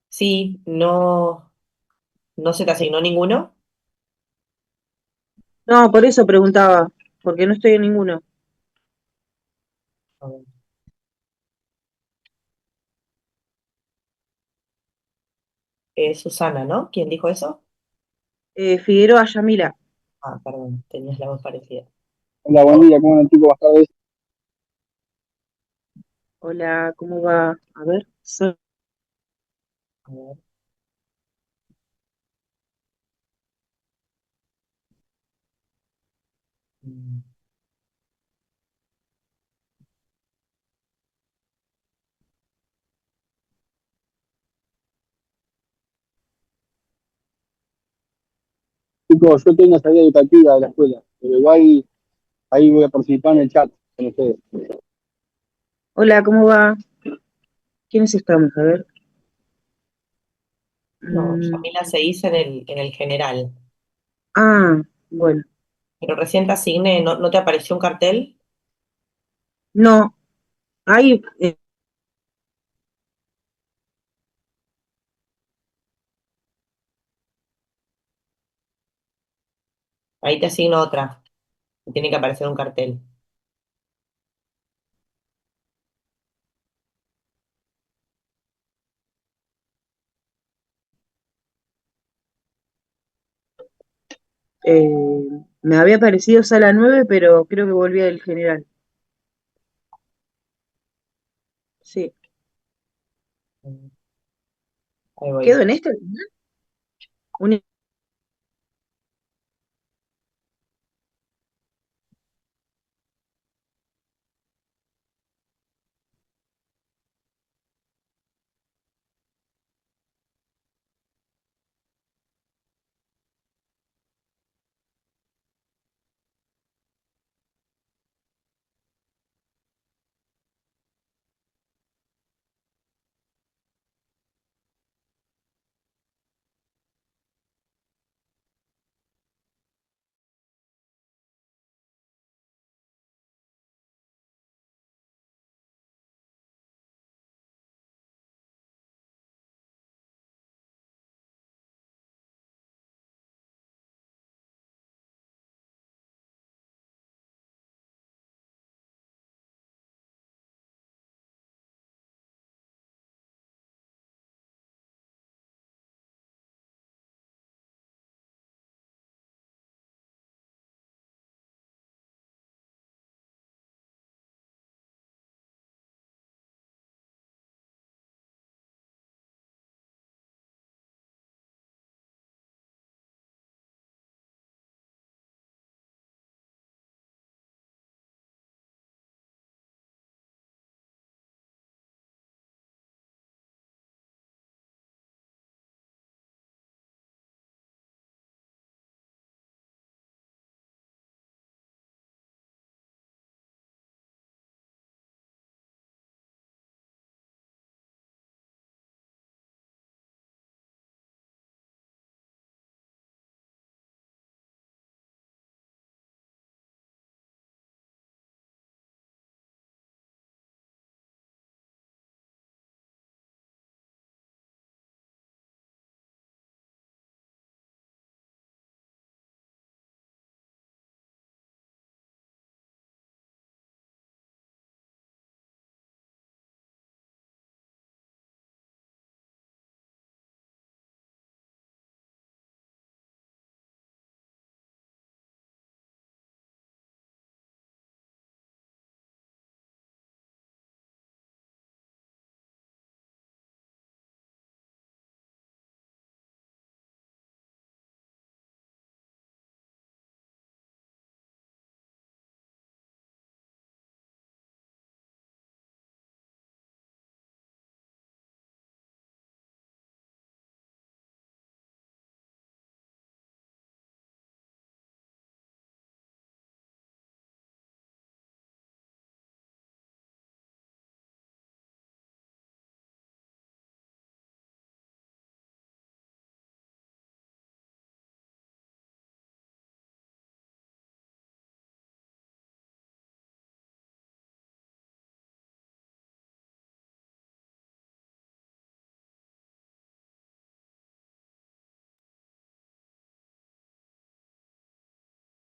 Sí, no se te asignó ninguno. No, por eso preguntaba, porque no estoy en ninguno. Susana, ¿no? ¿Quién dijo eso? Figueroa Yamila. Ah, perdón, tenías la voz parecida. Hola, buen día, ¿cómo andan, chicos? Buenas tardes. Hola, ¿cómo va? A ver, A ver. Mm. Chicos, yo tengo una salida educativa de la escuela, pero igual ahí voy a participar en el chat. con ustedes. Hola, ¿cómo va? ¿Quiénes estamos? A ver. No, Mm, Yamila se dice en el general. bueno. Pero recién te asigné, ¿no te apareció un cartel? No, hay, Ahí te asigno otra. Te tiene que aparecer un cartel. me había parecido sala 9, pero creo que volví al general. Sí. Ahí voy. ¿Quedo en este? Un-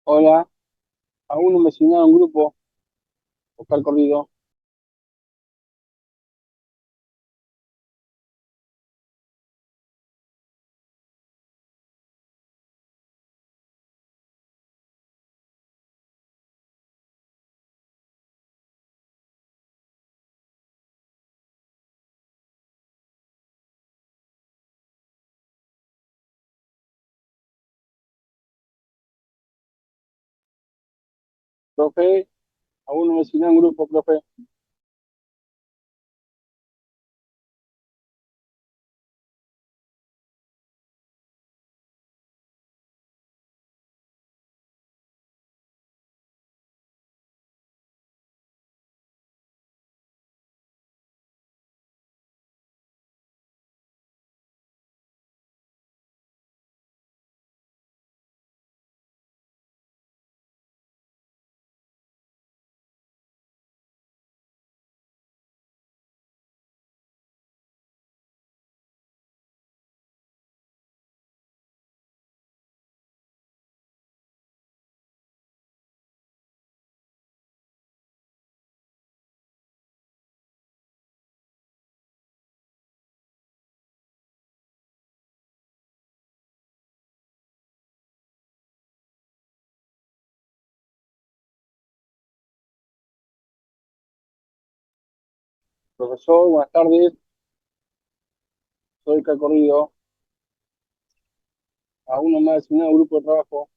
Hola, aún no me asignaron un grupo, Oscar Corrido. Profe, aún no me asignaron un grupo, profe. Profesor, buenas tardes. Soy Oscar Corrido. Aún no me ha asignado grupo de trabajo.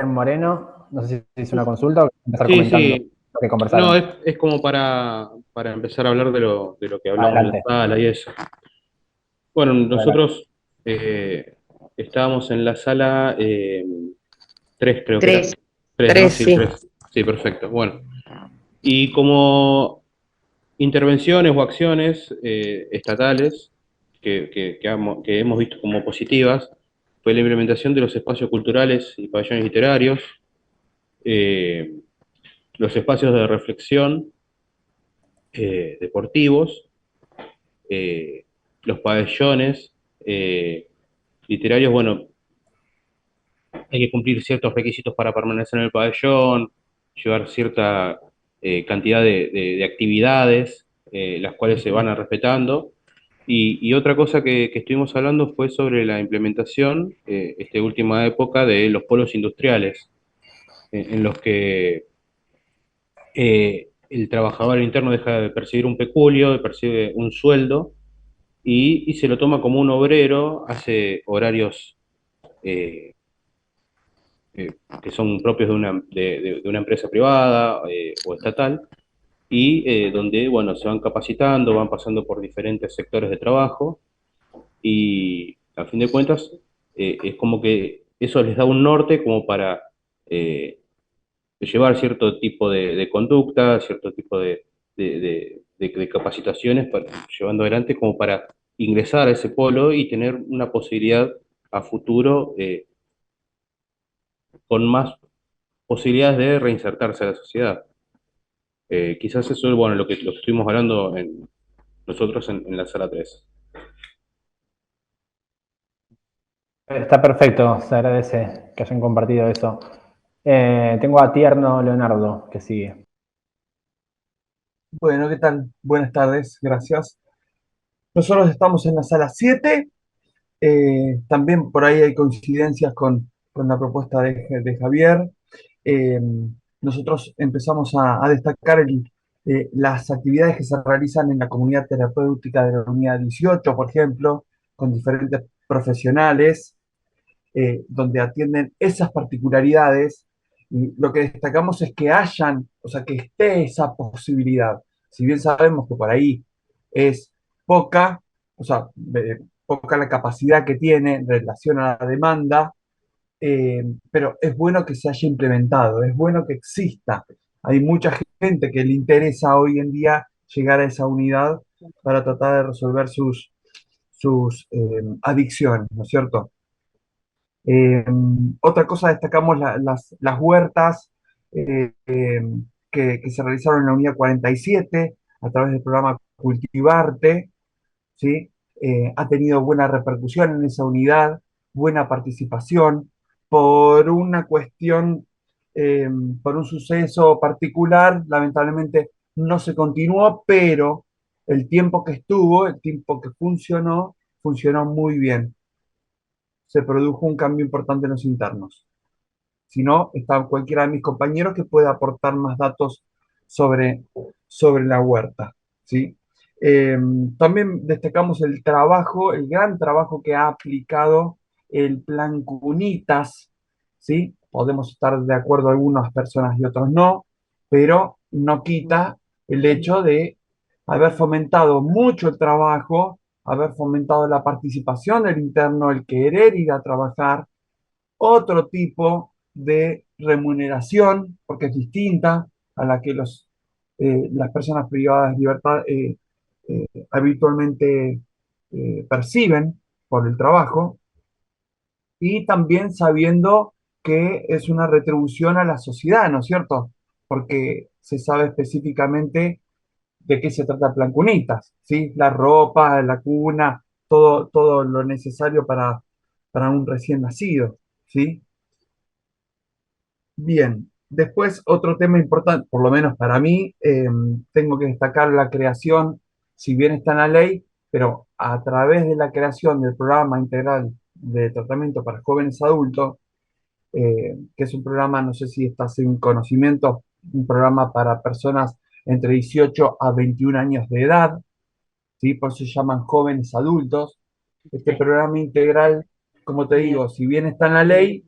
Moreno, no sé si hizo una consulta o empezar Sí, comentando sí. lo que conversaron. No, es como para empezar a hablar de lo que hablamos en la Adelante. sala y eso. Bueno, Adelante. nosotros estábamos en la sala 3, creo que era. 3, 3, ¿no? 3, Sí, sí. 3. Sí, perfecto. Bueno, y como intervenciones o acciones estatales que hemos visto como positivas fue la implementación de los espacios culturales y pabellones literarios, eh, los espacios de reflexión deportivos, eh, los pabellones literarios. Bueno, hay que cumplir ciertos requisitos para permanecer en el pabellón, llevar cierta cantidad de actividades, las cuales se van a respetando. Y otra cosa que estuvimos hablando fue sobre la implementación, esta última época, de los polos industriales, en los que el trabajador interno deja de percibir un peculio, percibe un sueldo, y se lo toma como un obrero, hace horarios eh, que son propios de una empresa privada o estatal, y donde, bueno, se van capacitando, van pasando por diferentes sectores de trabajo, y a fin de cuentas es como que eso les da un norte como para llevar cierto tipo de conducta, cierto tipo de capacitaciones, llevando adelante como para ingresar a ese polo y tener una posibilidad a futuro con más posibilidades de reinsertarse a la sociedad. Quizás eso es bueno, lo que estuvimos hablando nosotros en la sala 3. Está perfecto, se agradece que hayan compartido eso. Tengo a Tierno Leonardo, que sigue. Bueno, ¿qué tal? Buenas tardes, gracias. Nosotros estamos en la sala 7. También por ahí hay coincidencias con la propuesta de Javier. Eh, Nosotros empezamos a destacar las actividades que se realizan en la comunidad terapéutica de la unidad 18, por ejemplo, con diferentes profesionales donde atienden esas particularidades. Y lo que destacamos es que hayan, o sea, que esté esa posibilidad. Si bien sabemos que por ahí es poca, o sea, poca la capacidad que tiene en relación a la demanda, pero es bueno que se haya implementado, es bueno que exista. Hay mucha gente que le interesa hoy en día llegar a esa unidad para tratar de resolver sus adicciones, ¿no es cierto? Eh, Otra cosa, destacamos las huertas que se realizaron en la unidad 47 a través del programa Cultivarte, ¿sí? Ha tenido buena repercusión en esa unidad, buena participación, por una cuestión, eh, por un suceso particular, lamentablemente no se continuó, pero el tiempo que estuvo, el tiempo que funcionó, funcionó muy bien. Se produjo un cambio importante en los internos. Si no, está cualquiera de mis compañeros que pueda aportar más datos sobre, sobre la huerta, ¿sí? También destacamos el trabajo, el gran trabajo que ha aplicado el plan Cunitas, ¿sí? Podemos estar de acuerdo algunas personas y otros no, pero no quita el hecho de haber fomentado mucho el trabajo, haber fomentado la participación del interno, el querer ir a trabajar, otro tipo de remuneración, porque es distinta a la que las personas privadas de libertad habitualmente perciben por el trabajo, y también sabiendo que es una retribución a la sociedad, ¿no es cierto? Porque se sabe específicamente de qué se trata Plan Cunitas, ¿sí? La ropa, la cuna, todo lo necesario para un recién nacido, ¿sí? Bien, después otro tema importante, por lo menos para mí, tengo que destacar la creación, si bien está en la ley, pero a través de la creación del programa integral de tratamiento para jóvenes adultos, que es un programa, no sé si estás en conocimiento, un programa para personas entre 18 a 21 años de edad, ¿sí? Por eso se llaman jóvenes adultos. Este programa integral, como te digo, si bien está en la ley,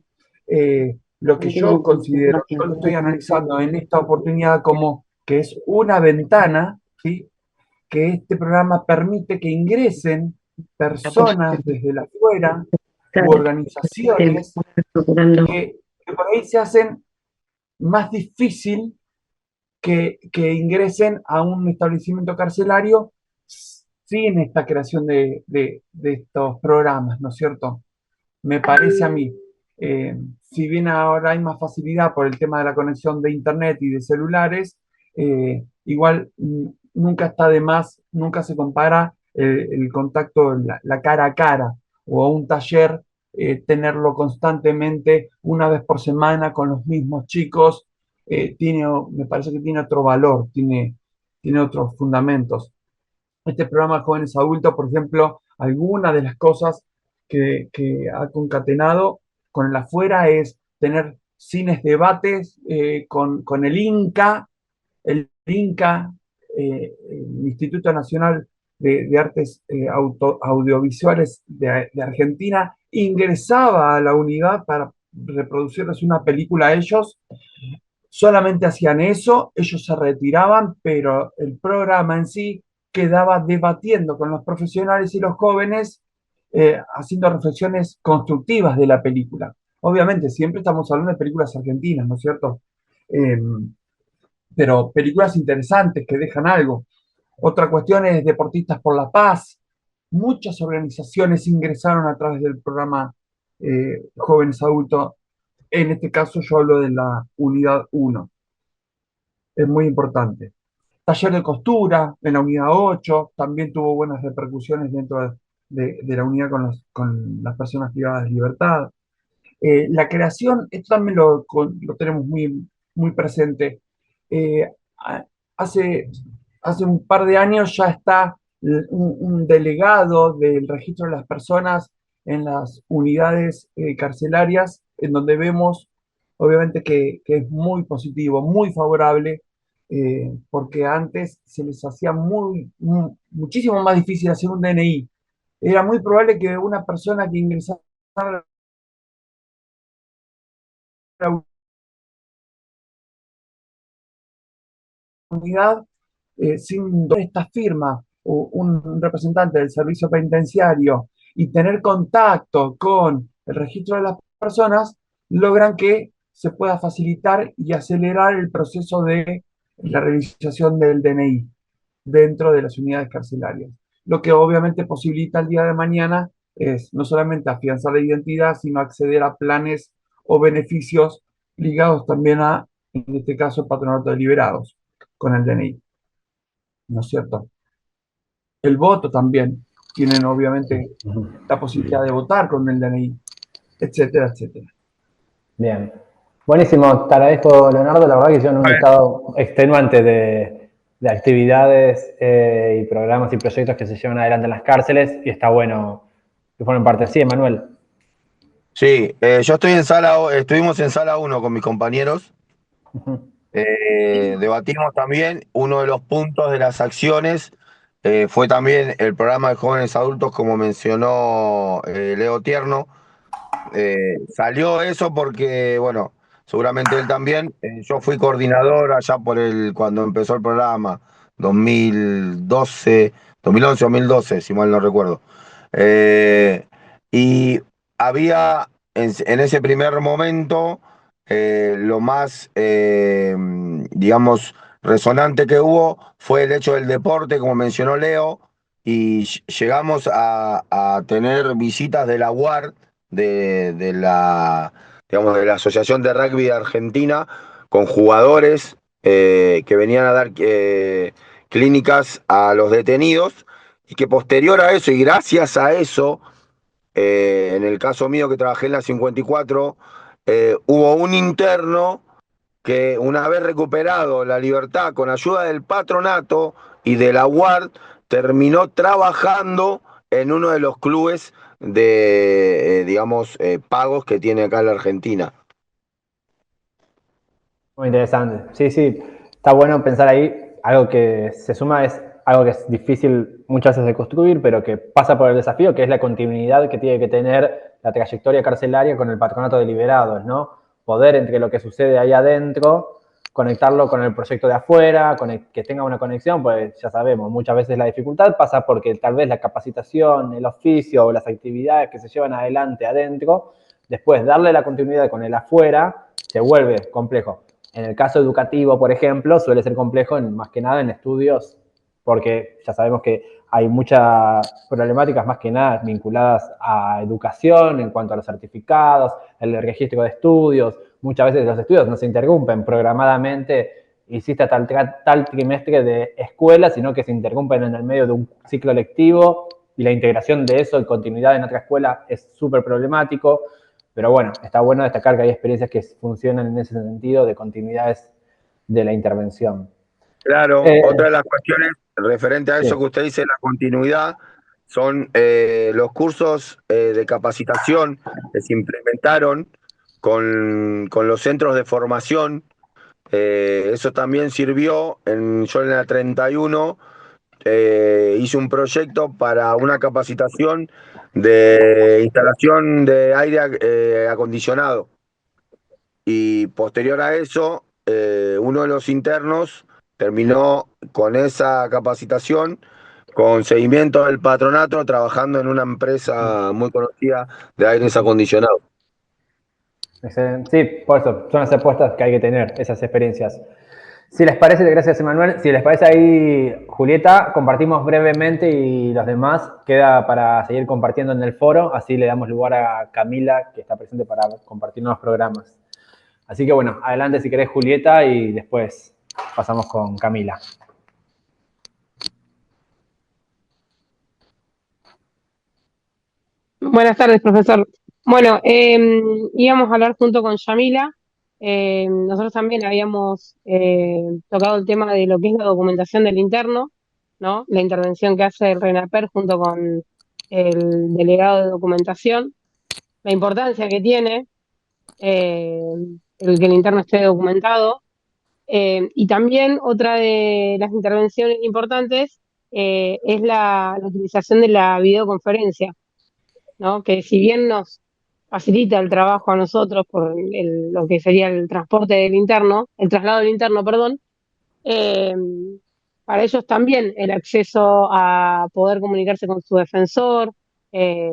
lo que yo considero, yo lo estoy analizando en esta oportunidad como que es una ventana, ¿sí? Que este programa permite que ingresen personas desde la afuera u organizaciones que por ahí se hacen más difícil que ingresen a un establecimiento carcelario sin esta creación de estos programas, ¿no es cierto? Me parece a mí. Si bien ahora hay más facilidad por el tema de la conexión de internet y de celulares, igual nunca está de más, nunca se compara el contacto, la cara a cara o un taller, tenerlo constantemente una vez por semana con los mismos chicos, me parece que tiene otro valor, tiene otros fundamentos. Este programa Jóvenes Adultos, por ejemplo, alguna de las cosas que ha concatenado con el afuera es tener cines debates con el INCA, el Instituto Nacional de Artes Audiovisuales de Argentina, ingresaba a la unidad para reproducirles una película a ellos. Solamente hacían eso, ellos se retiraban, pero el programa en sí quedaba debatiendo con los profesionales y los jóvenes, haciendo reflexiones constructivas de la película. Obviamente, siempre estamos hablando de películas argentinas, ¿no es cierto? Pero películas interesantes que dejan algo. Otra cuestión es Deportistas por la Paz. Muchas organizaciones ingresaron a través del programa Jóvenes Adultos. En este caso yo hablo de la unidad 1. Es muy importante. Taller de costura en la unidad 8 también tuvo buenas repercusiones dentro de la unidad con las personas privadas de libertad. La creación, esto también lo tenemos muy presente. Hace un par de años ya está un delegado del registro de las personas en las unidades carcelarias, en donde vemos obviamente que es muy positivo, muy favorable, porque antes se les hacía muchísimo más difícil hacer un DNI. Era muy probable que una persona que ingresara a la unidad sin esta firma o un representante del servicio penitenciario y tener contacto con el registro de las personas, logran que se pueda facilitar y acelerar el proceso de la realización del DNI dentro de las unidades carcelarias. Lo que obviamente posibilita el día de mañana es no solamente afianzar la identidad, sino acceder a planes o beneficios ligados también a, en este caso, el patronato de liberados con el DNI. ¿No es cierto? El voto también. Tienen obviamente la posibilidad de votar con el DNI, etcétera, etcétera. Bien. Buenísimo. Te agradezco, Leonardo. La verdad que yo en un estado extenuante de actividades y programas y proyectos que se llevan adelante en las cárceles y está bueno que formen parte. Sí, Emanuel. Sí, yo estuvimos en sala 1 con mis compañeros. Debatimos también, uno de los puntos de las acciones fue también el programa de jóvenes adultos, como mencionó Leo Tierno. Salió eso porque, bueno, seguramente él también, yo fui coordinador allá cuando empezó el programa, 2011, 2012, si mal no recuerdo. Y había en ese primer momento lo más, digamos, resonante que hubo fue el hecho del deporte, como mencionó Leo, y llegamos a tener visitas de la UAR, de la, digamos, de la Asociación de Rugby de Argentina, con jugadores que venían a dar clínicas a los detenidos, y que posterior a eso, y gracias a eso, en el caso mío que trabajé en la 54, hubo un interno que una vez recuperado la libertad con ayuda del patronato y de la UAR, terminó trabajando en uno de los clubes de, digamos, pagos que tiene acá en la Argentina. Muy interesante. Sí, sí. Está bueno pensar ahí. Algo que se suma es algo que es difícil muchas veces de construir, pero que pasa por el desafío, que es la continuidad que tiene que tener la trayectoria carcelaria con el patronato de liberados, ¿no? poder entre lo que sucede ahí adentro, conectarlo con el proyecto de afuera, que tenga una conexión, pues ya sabemos, muchas veces la dificultad pasa porque tal vez la capacitación, el oficio o las actividades que se llevan adelante adentro, después darle la continuidad con el afuera, se vuelve complejo. En el caso educativo, por ejemplo, suele ser complejo más que nada en estudios, porque ya sabemos que hay muchas problemáticas más que nada vinculadas a educación en cuanto a los certificados, el registro de estudios. Muchas veces los estudios no se interrumpen programadamente, hiciste tal trimestre de escuela, sino que se interrumpen en el medio de un ciclo lectivo y la integración de eso y continuidad en otra escuela es súper problemático. Pero bueno, está bueno destacar que hay experiencias que funcionan en ese sentido de continuidades de la intervención. Claro, otra de las cuestiones referente a eso que usted dice, la continuidad, son los cursos de capacitación que se implementaron con los centros de formación. Eso también sirvió. Yo en la 31 hice un proyecto para una capacitación de instalación de aire acondicionado. Y posterior a eso, uno de los internos terminó con esa capacitación, con seguimiento del patronato, trabajando en una empresa muy conocida de aires acondicionados. Excelente. Sí, por eso, son las apuestas que hay que tener, esas experiencias. Si les parece, gracias Emanuel, si les parece ahí, Julieta, compartimos brevemente y los demás queda para seguir compartiendo en el foro, así le damos lugar a Camila, que está presente para compartir nuevos programas. Así que bueno, adelante si querés Julieta y después pasamos con Camila. Buenas tardes, profesor. Bueno, íbamos a hablar junto con Yamila. Nosotros también habíamos tocado el tema de lo que es la documentación del interno, ¿no? La intervención que hace el RENAPER junto con el delegado de documentación, la importancia que tiene el que el interno esté documentado. Y también otra de las intervenciones importantes es la utilización de la videoconferencia, ¿no? Que si bien nos facilita el trabajo a nosotros por lo que sería el transporte del interno, el traslado del interno, perdón, eh, para ellos también el acceso a poder comunicarse con su defensor eh,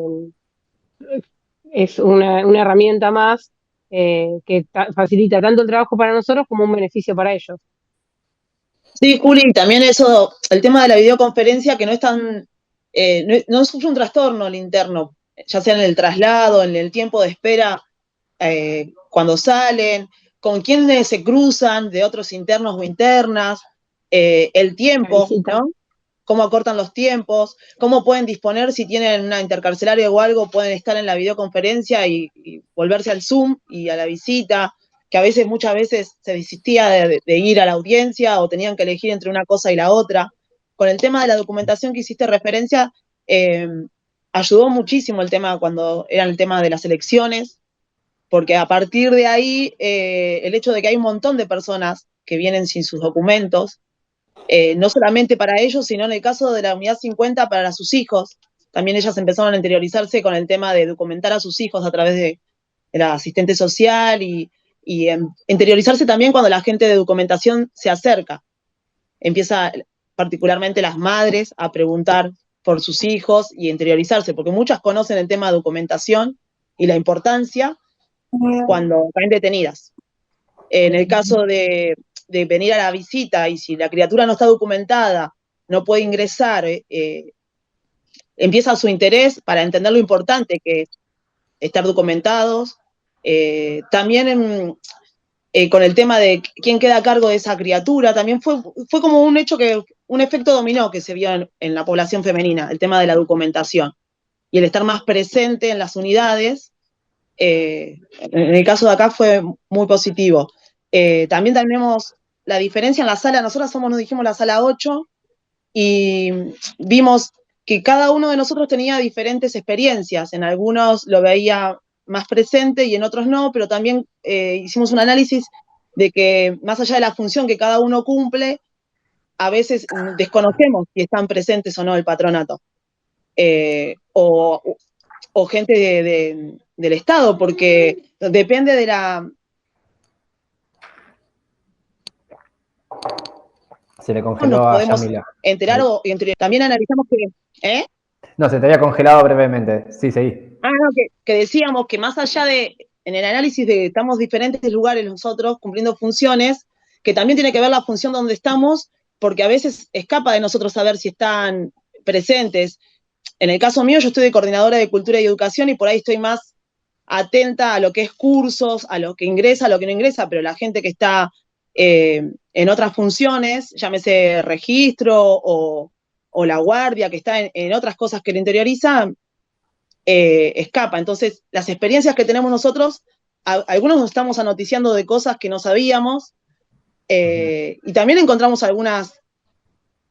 es una herramienta más que facilita tanto el trabajo para nosotros como un beneficio para ellos. Sí, Juli, también eso, el tema de la videoconferencia, que no es tan, no sufre un trastorno el interno, ya sea en el traslado, en el tiempo de espera, cuando salen, con quiénes se cruzan de otros internos o internas, el tiempo, ¿no? Cómo acortan los tiempos, cómo pueden disponer si tienen una intercarcelaria o algo, pueden estar en la videoconferencia y volverse al Zoom y a la visita, que muchas veces se desistía de ir a la audiencia o tenían que elegir entre una cosa y la otra. Con el tema de la documentación que hiciste referencia, ayudó muchísimo el tema cuando era el tema de las elecciones, porque a partir de ahí, el hecho de que hay un montón de personas que vienen sin sus documentos, no solamente para ellos, sino en el caso de la unidad 50 para sus hijos, también ellas empezaron a interiorizarse con el tema de documentar a sus hijos a través de la asistente social y interiorizarse también cuando la gente de documentación se acerca. Empieza particularmente las madres a preguntar por sus hijos y interiorizarse, porque muchas conocen el tema de documentación y la importancia cuando caen detenidas. En el caso de venir a la visita y si la criatura no está documentada, no puede ingresar, empieza su interés para entender lo importante que es estar documentados. También con el tema de quién queda a cargo de esa criatura, también fue como un hecho un efecto dominó que se vio en la población femenina, el tema de la documentación y el estar más presente en las unidades. En el caso de acá fue muy positivo. También tenemos la diferencia en la sala, nosotros nos dijimos la sala 8 y vimos que cada uno de nosotros tenía diferentes experiencias, en algunos lo veía más presente y en otros no, pero también hicimos un análisis de que más allá de la función que cada uno cumple, a veces desconocemos si están presentes o no el patronato, o gente del Estado, porque depende de Se le nos congeló a podemos Yamila. enterar o también analizamos que, ¿eh? No, se te había congelado brevemente. Sí, seguí. No, que decíamos que más allá de, en el análisis de que estamos en diferentes lugares nosotros cumpliendo funciones, que también tiene que ver la función donde estamos, porque a veces escapa de nosotros saber si están presentes. En el caso mío, yo estoy de coordinadora de cultura y educación y por ahí estoy más atenta a lo que es cursos, a lo que ingresa, a lo que no ingresa, pero la gente que está en otras funciones, llámese registro o la guardia, que está en otras cosas que lo interioriza, escapa. Entonces, las experiencias que tenemos nosotros, algunos nos estamos anoticiando de cosas que no sabíamos, y también encontramos algunas,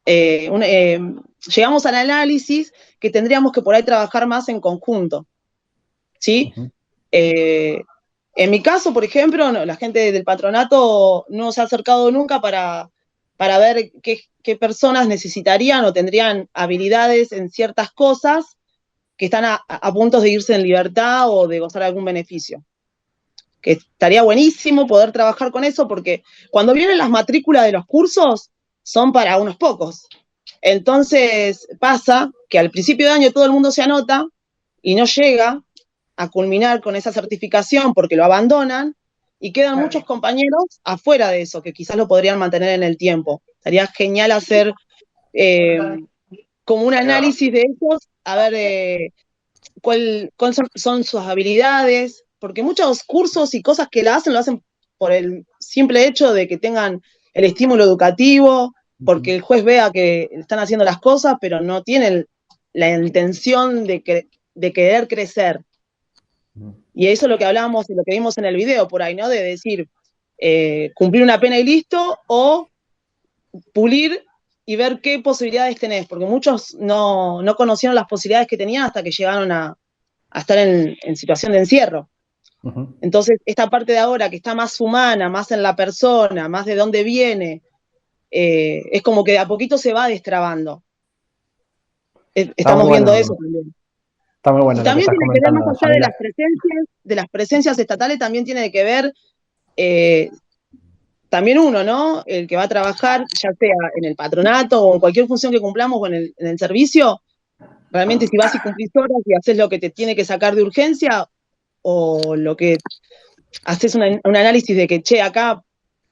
llegamos al análisis que tendríamos que por ahí trabajar más en conjunto, ¿sí? En mi caso, por ejemplo, la gente del patronato no se ha acercado nunca para ver qué personas necesitarían o tendrían habilidades en ciertas cosas que están a punto de irse en libertad o de gozar algún beneficio. Que estaría buenísimo poder trabajar con eso, porque cuando vienen las matrículas de los cursos, son para unos pocos. Entonces pasa que al principio de año todo el mundo se anota y no llega a culminar con esa certificación porque lo abandonan y quedan muchos compañeros afuera de eso, que quizás lo podrían mantener en el tiempo. Estaría genial hacer como un análisis de esos, a ver cuáles son sus habilidades, porque muchos cursos y cosas que lo hacen por el simple hecho de que tengan el estímulo educativo, porque el juez vea que están haciendo las cosas, pero no tienen la intención de querer crecer. Y eso es lo que hablábamos y lo que vimos en el video por ahí, ¿no? De decir, cumplir una pena y listo, o pulir y ver qué posibilidades tenés, porque muchos no conocieron las posibilidades que tenían hasta que llegaron a estar en situación de encierro. Entonces, esta parte de ahora que está más humana, más en la persona, más de dónde viene, es como que de a poquito se va destrabando. Estamos viendo eso también. Está muy bueno. Y también tiene que ver, más allá Yamila. de las presencias estatales, también tiene que ver también uno, ¿no? El que va a trabajar, ya sea en el patronato o en cualquier función que cumplamos o en el servicio, realmente si vas y cumplís horas y haces lo que te tiene que sacar de urgencia, o lo que haces un análisis de que, che, acá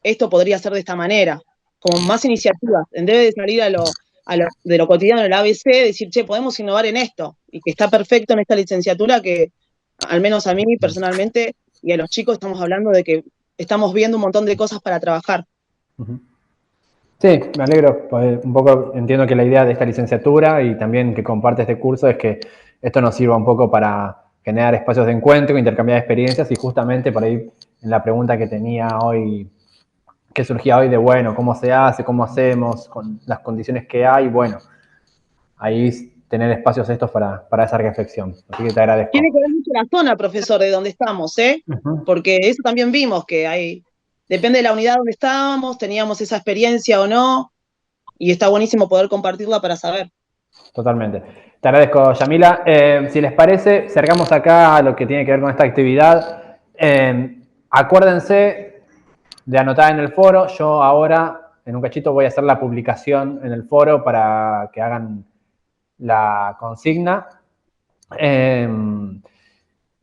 esto podría ser de esta manera, como más iniciativas, en vez de salir de lo cotidiano del ABC, decir, che, podemos innovar en esto, y que está perfecto en esta licenciatura que, al menos a mí personalmente, y a los chicos estamos hablando de que estamos viendo un montón de cosas para trabajar. Sí, me alegro. Pues un poco entiendo que la idea de esta licenciatura y también que comparte este curso es que esto nos sirva un poco para generar espacios de encuentro, intercambiar experiencias, y justamente por ahí en la pregunta que tenía hoy, que surgía hoy de, bueno, ¿cómo se hace? ¿Cómo hacemos? Con las condiciones que hay, bueno, ahí tener espacios estos para esa reflexión. Así que te agradezco. Tiene que ver mucho la zona, profesor, de donde estamos, porque eso también vimos, que depende de la unidad donde estábamos, teníamos esa experiencia o no, y está buenísimo poder compartirla para saber. Totalmente. Te agradezco, Yamila. Si les parece, cerramos acá lo que tiene que ver con esta actividad. Acuérdense de anotar en el foro. Yo ahora, en un cachito, voy a hacer la publicación en el foro para que hagan la consigna.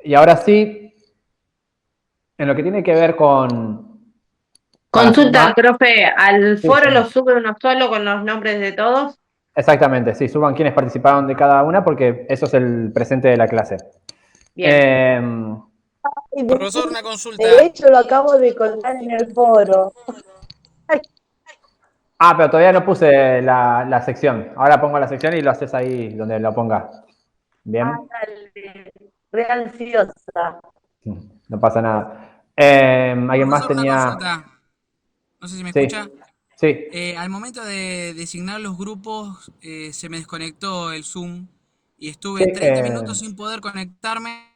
Y ahora sí, en lo que tiene que ver con... Consulta, profe, ¿al Sí, foro sí. lo sube uno solo con los nombres de todos? Exactamente, sí, suban quienes participaron de cada una, porque eso es el presente de la clase. Profesor, una consulta. De hecho, lo acabo de contar en el foro. Pero todavía no puse la sección. Ahora pongo la sección y lo haces ahí donde lo ponga. Bien, Dale, re ansiosa. no pasa nada. ¿Alguien más Profesor, una tenía...? consulta. No sé si me Sí, escucha. sí. Al momento de designar los grupos, se me desconectó el Zoom y estuve Sí, 30 minutos sin poder conectarme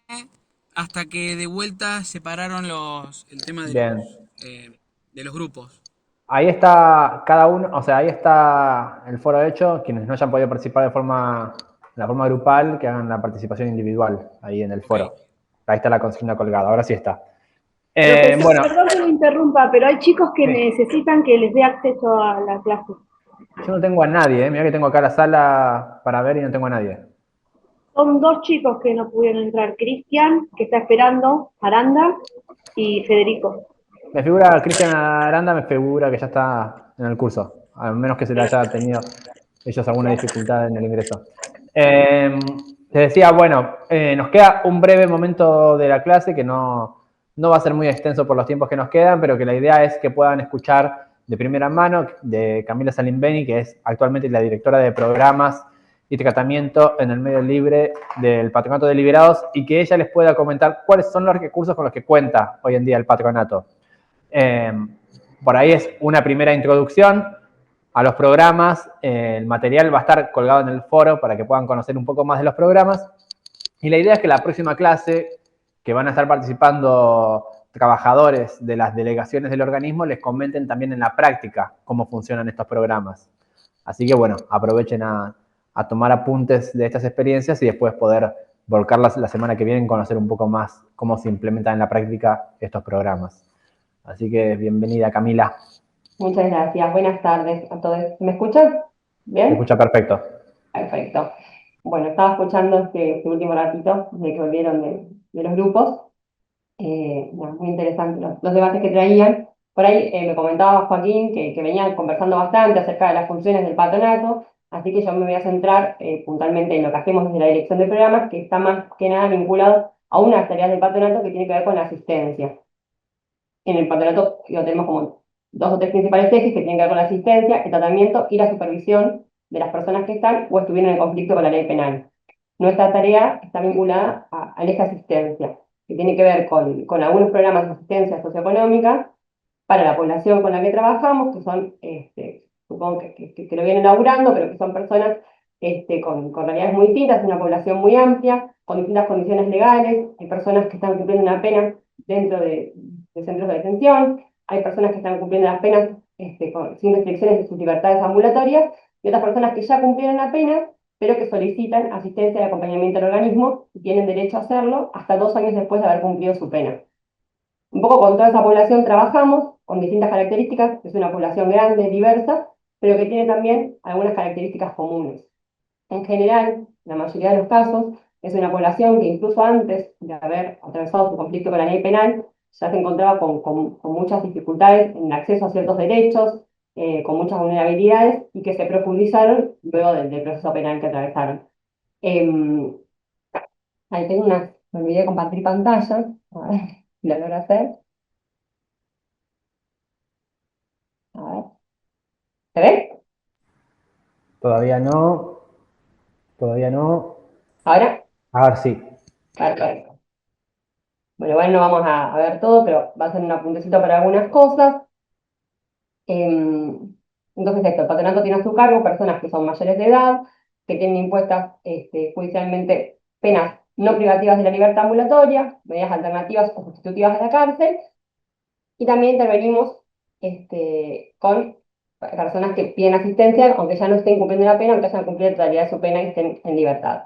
hasta que de vuelta separaron el tema Bien. de los grupos. Ahí está cada uno, o sea, ahí está el foro hecho. Quienes no hayan podido participar de la forma grupal, que hagan la participación individual ahí en el foro. Ahí está la consigna colgada, ahora sí está. Profesor, Bueno, perdón que me interrumpa, pero hay chicos que Sí. necesitan que les dé acceso a la clase. Yo no tengo a nadie, mirá que tengo acá la sala para ver y no tengo a nadie. Son dos chicos que no pudieron entrar, Cristian, que está esperando, Aranda, y Federico. Me figura Cristian Aranda, me figura que ya está en el curso, al menos que se le haya tenido ellos alguna dificultad en el ingreso. Te decía, bueno, nos queda un breve momento de la clase que no va a ser muy extenso por los tiempos que nos quedan, pero que la idea es que puedan escuchar de primera mano de Camila Salimbeni, que es actualmente la directora de programas y tratamiento en el medio libre del Patronato de Liberados, y que ella les pueda comentar cuáles son los recursos con los que cuenta hoy en día el patronato. Por ahí es una primera introducción a los programas. El material va a estar colgado en el foro para que puedan conocer un poco más de los programas. Y la idea es que la próxima clase, que van a estar participando trabajadores de las delegaciones del organismo, les comenten también en la práctica cómo funcionan estos programas. Así que bueno, aprovechen a tomar apuntes de estas experiencias y después poder volcarlas la semana que viene en conocer un poco más cómo se implementan en la práctica estos programas. Así que bienvenida, Camila. Muchas gracias. Buenas tardes a todos. ¿Me escuchan? ¿Bien? Se escucha perfecto. Perfecto. Bueno, estaba escuchando este último ratito de que volvieron de los grupos. Muy interesante los debates que traían. Por ahí me comentaba Joaquín que venían conversando bastante acerca de las funciones del patronato, así que yo me voy a centrar puntualmente en lo que hacemos desde la dirección de programas, que está más que nada vinculado a unas tareas del patronato que tiene que ver con la asistencia. En el patronato tenemos como dos o tres principales ejes que tienen que ver con la asistencia, el tratamiento y la supervisión de las personas que están o estuvieron en conflicto con la ley penal. Nuestra tarea está vinculada al eje asistencia, que tiene que ver con algunos programas de asistencia socioeconómica para la población con la que trabajamos, que son, supongo que lo vienen laburando, pero que son personas con realidades muy distintas, una población muy amplia, con distintas condiciones legales. Hay personas que están cumpliendo una pena dentro de centros de detención, hay personas que están cumpliendo las penas sin restricciones de sus libertades ambulatorias, y otras personas que ya cumplieron la pena, pero que solicitan asistencia y acompañamiento al organismo y tienen derecho a hacerlo hasta 2 años después de haber cumplido su pena. Un poco con toda esa población trabajamos, con distintas características. Es una población grande, diversa, pero que tiene también algunas características comunes. En general, la mayoría de los casos, es una población que incluso antes de haber atravesado su conflicto con la ley penal, ya se encontraba con muchas dificultades en el acceso a ciertos derechos, con muchas vulnerabilidades, y que se profundizaron luego del proceso penal que atravesaron. Ahí tengo me olvidé de compartir pantalla, a ver si lo logro hacer. A ver. ¿Se ve? Todavía no. Todavía no. ¿Ahora? Ahora sí. Perfecto. Bueno, igual no vamos a ver todo, pero va a ser un apuntecito para algunas cosas. Entonces el patronato tiene a su cargo personas que son mayores de edad, que tienen impuestas judicialmente penas no privativas de la libertad ambulatoria, medidas alternativas o sustitutivas de la cárcel, y también intervenimos con personas que piden asistencia, aunque ya no estén cumpliendo la pena, aunque hayan cumplido la totalidad de su pena y estén en libertad.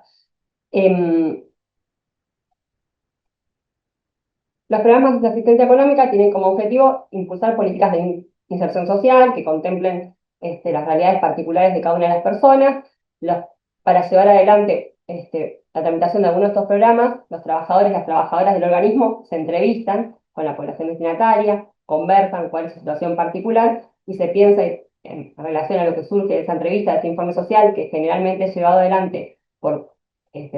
Los programas de asistencia económica tienen como objetivo impulsar políticas de inserción social que contemplen las realidades particulares de cada una de las personas. Para llevar adelante la tramitación de algunos de estos programas, los trabajadores y las trabajadoras del organismo se entrevistan con la población destinataria, conversan cuál es su situación particular y se piensa en relación a lo que surge de esa entrevista, de este informe social, que generalmente es llevado adelante por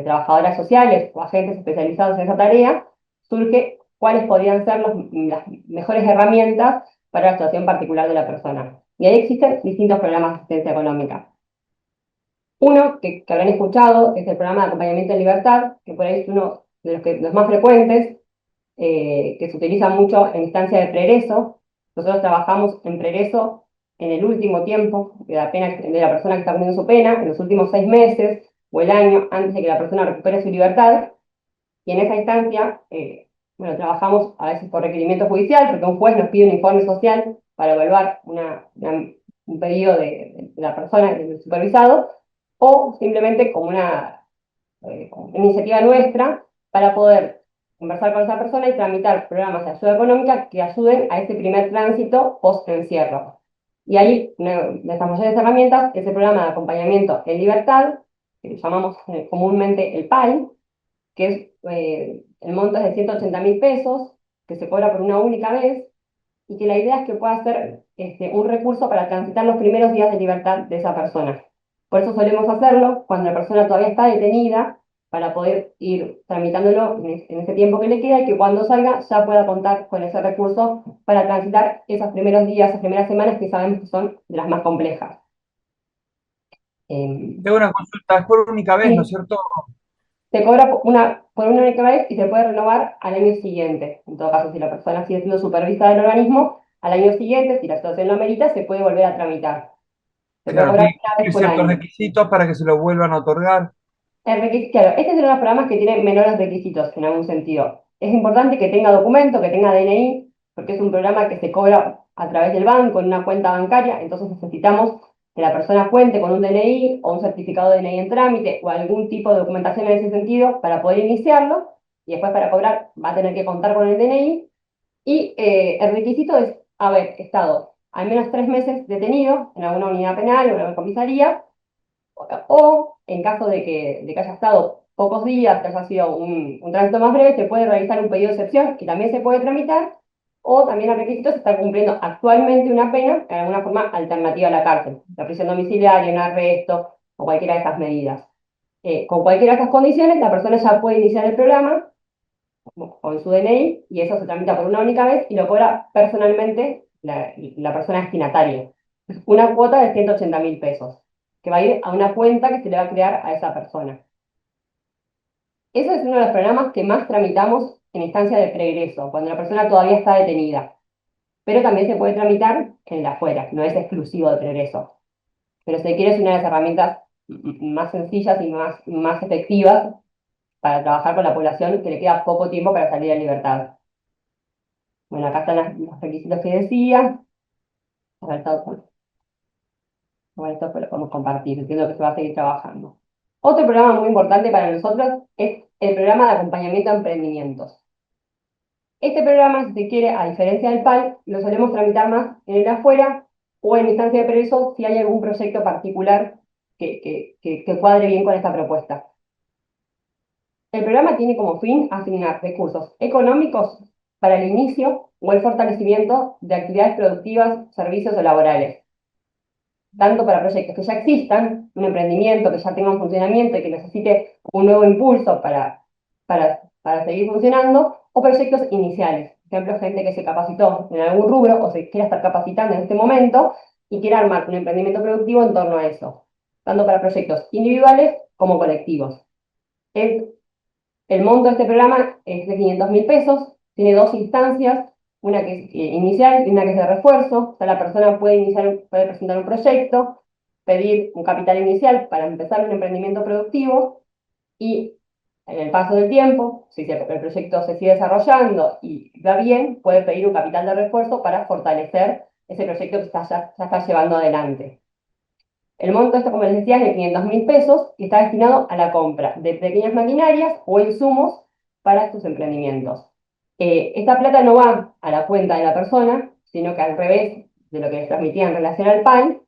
trabajadoras sociales o agentes especializados en esa tarea, surge cuáles podrían ser las mejores herramientas para la situación particular de la persona. Y ahí existen distintos programas de asistencia económica. Uno que habrán escuchado es el programa de acompañamiento en libertad, que por ahí es uno de los más frecuentes, que se utiliza mucho en instancia de preegreso. Nosotros trabajamos en preegreso en el último tiempo de la persona que está cumpliendo su pena, en los últimos 6 meses o el año antes de que la persona recupere su libertad. Y en esa instancia, trabajamos a veces por requerimiento judicial, porque un juez nos pide un informe social para evaluar un pedido de la persona, del supervisado, o simplemente como una iniciativa nuestra para poder conversar con esa persona y tramitar programas de ayuda económica que ayuden a ese primer tránsito post-encierro. Y ahí desarrollé esas herramientas, ese programa de acompañamiento en libertad, que llamamos comúnmente el PAI, que es, el monto es de 180.000 pesos, que se cobra por una única vez, y que la idea es que pueda ser un recurso para transitar los primeros días de libertad de esa persona. Por eso solemos hacerlo cuando la persona todavía está detenida, para poder ir tramitándolo en ese tiempo que le queda y que cuando salga ya pueda contar con ese recurso para transitar esos primeros días, esas primeras semanas que sabemos que son de las más complejas. Tengo una consulta, es por única vez, ¿no es cierto? Se cobra por una única vez y se puede renovar al año siguiente. En todo caso, si la persona sigue siendo supervisada del organismo, al año siguiente, si la situación lo amerita, se puede volver a tramitar. Se puede Claro, cobrar tiene una que vez cumplir por ciertos año. requisitos para que se lo vuelvan a otorgar. Claro, este es uno de los programas que tiene menores requisitos en algún sentido. Es importante que tenga documento, que tenga DNI, porque es un programa que se cobra a través del banco, en una cuenta bancaria, entonces necesitamos que la persona cuente con un DNI o un certificado de DNI en trámite o algún tipo de documentación en ese sentido para poder iniciarlo, y después para cobrar va a tener que contar con el DNI, y el requisito es haber estado al menos 3 meses detenido en alguna unidad penal o en alguna comisaría, o en caso de que haya estado pocos días, que haya sido un tránsito más breve, se puede realizar un pedido de excepción, que también se puede tramitar, o también el requisito es estar cumpliendo actualmente una pena en alguna forma alternativa a la cárcel, la prisión domiciliaria, un arresto, o cualquiera de estas medidas. Con cualquiera de estas condiciones, la persona ya puede iniciar el programa con su DNI, y eso se tramita por una única vez y lo cobra personalmente la persona destinataria. Una cuota de 180.000 pesos, que va a ir a una cuenta que se le va a crear a esa persona. Ese es uno de los programas que más tramitamos en instancia de pregreso, cuando la persona todavía está detenida. Pero también se puede tramitar en el afuera, no es exclusivo de pregreso. Pero si quiere, es una de las herramientas más sencillas y más efectivas para trabajar con la población que le queda poco tiempo para salir a libertad. Bueno, acá están los requisitos que decía. A ver, bueno, esto lo podemos compartir, entiendo que se va a seguir trabajando. Otro programa muy importante para nosotros es el programa de acompañamiento a emprendimientos. Este programa, si se quiere, a diferencia del PAI, lo solemos tramitar más en el afuera o en instancia de pregreso si hay algún proyecto particular que cuadre bien con esta propuesta. El programa tiene como fin asignar recursos económicos para el inicio o el fortalecimiento de actividades productivas, servicios o laborales, tanto para proyectos que ya existan, un emprendimiento que ya tenga un funcionamiento y que necesite un nuevo impulso para seguir funcionando, o proyectos iniciales. Por ejemplo, gente que se capacitó en algún rubro o se quiera estar capacitando en este momento y quiere armar un emprendimiento productivo en torno a eso, tanto para proyectos individuales como colectivos. El monto de este programa es de 500.000 pesos, tiene 2 instancias, una que es inicial y una que es de refuerzo. O sea, la persona puede presentar un proyecto, pedir un capital inicial para empezar un emprendimiento productivo, y en el paso del tiempo, si el proyecto se sigue desarrollando y va bien, puede pedir un capital de refuerzo para fortalecer ese proyecto que ya está llevando adelante. El monto, esto como les decía, es de 500.000 pesos y está destinado a la compra de pequeñas maquinarias o insumos para estos emprendimientos. Esta plata no va a la cuenta de la persona, sino que al revés de lo que les transmitía en relación al PAN,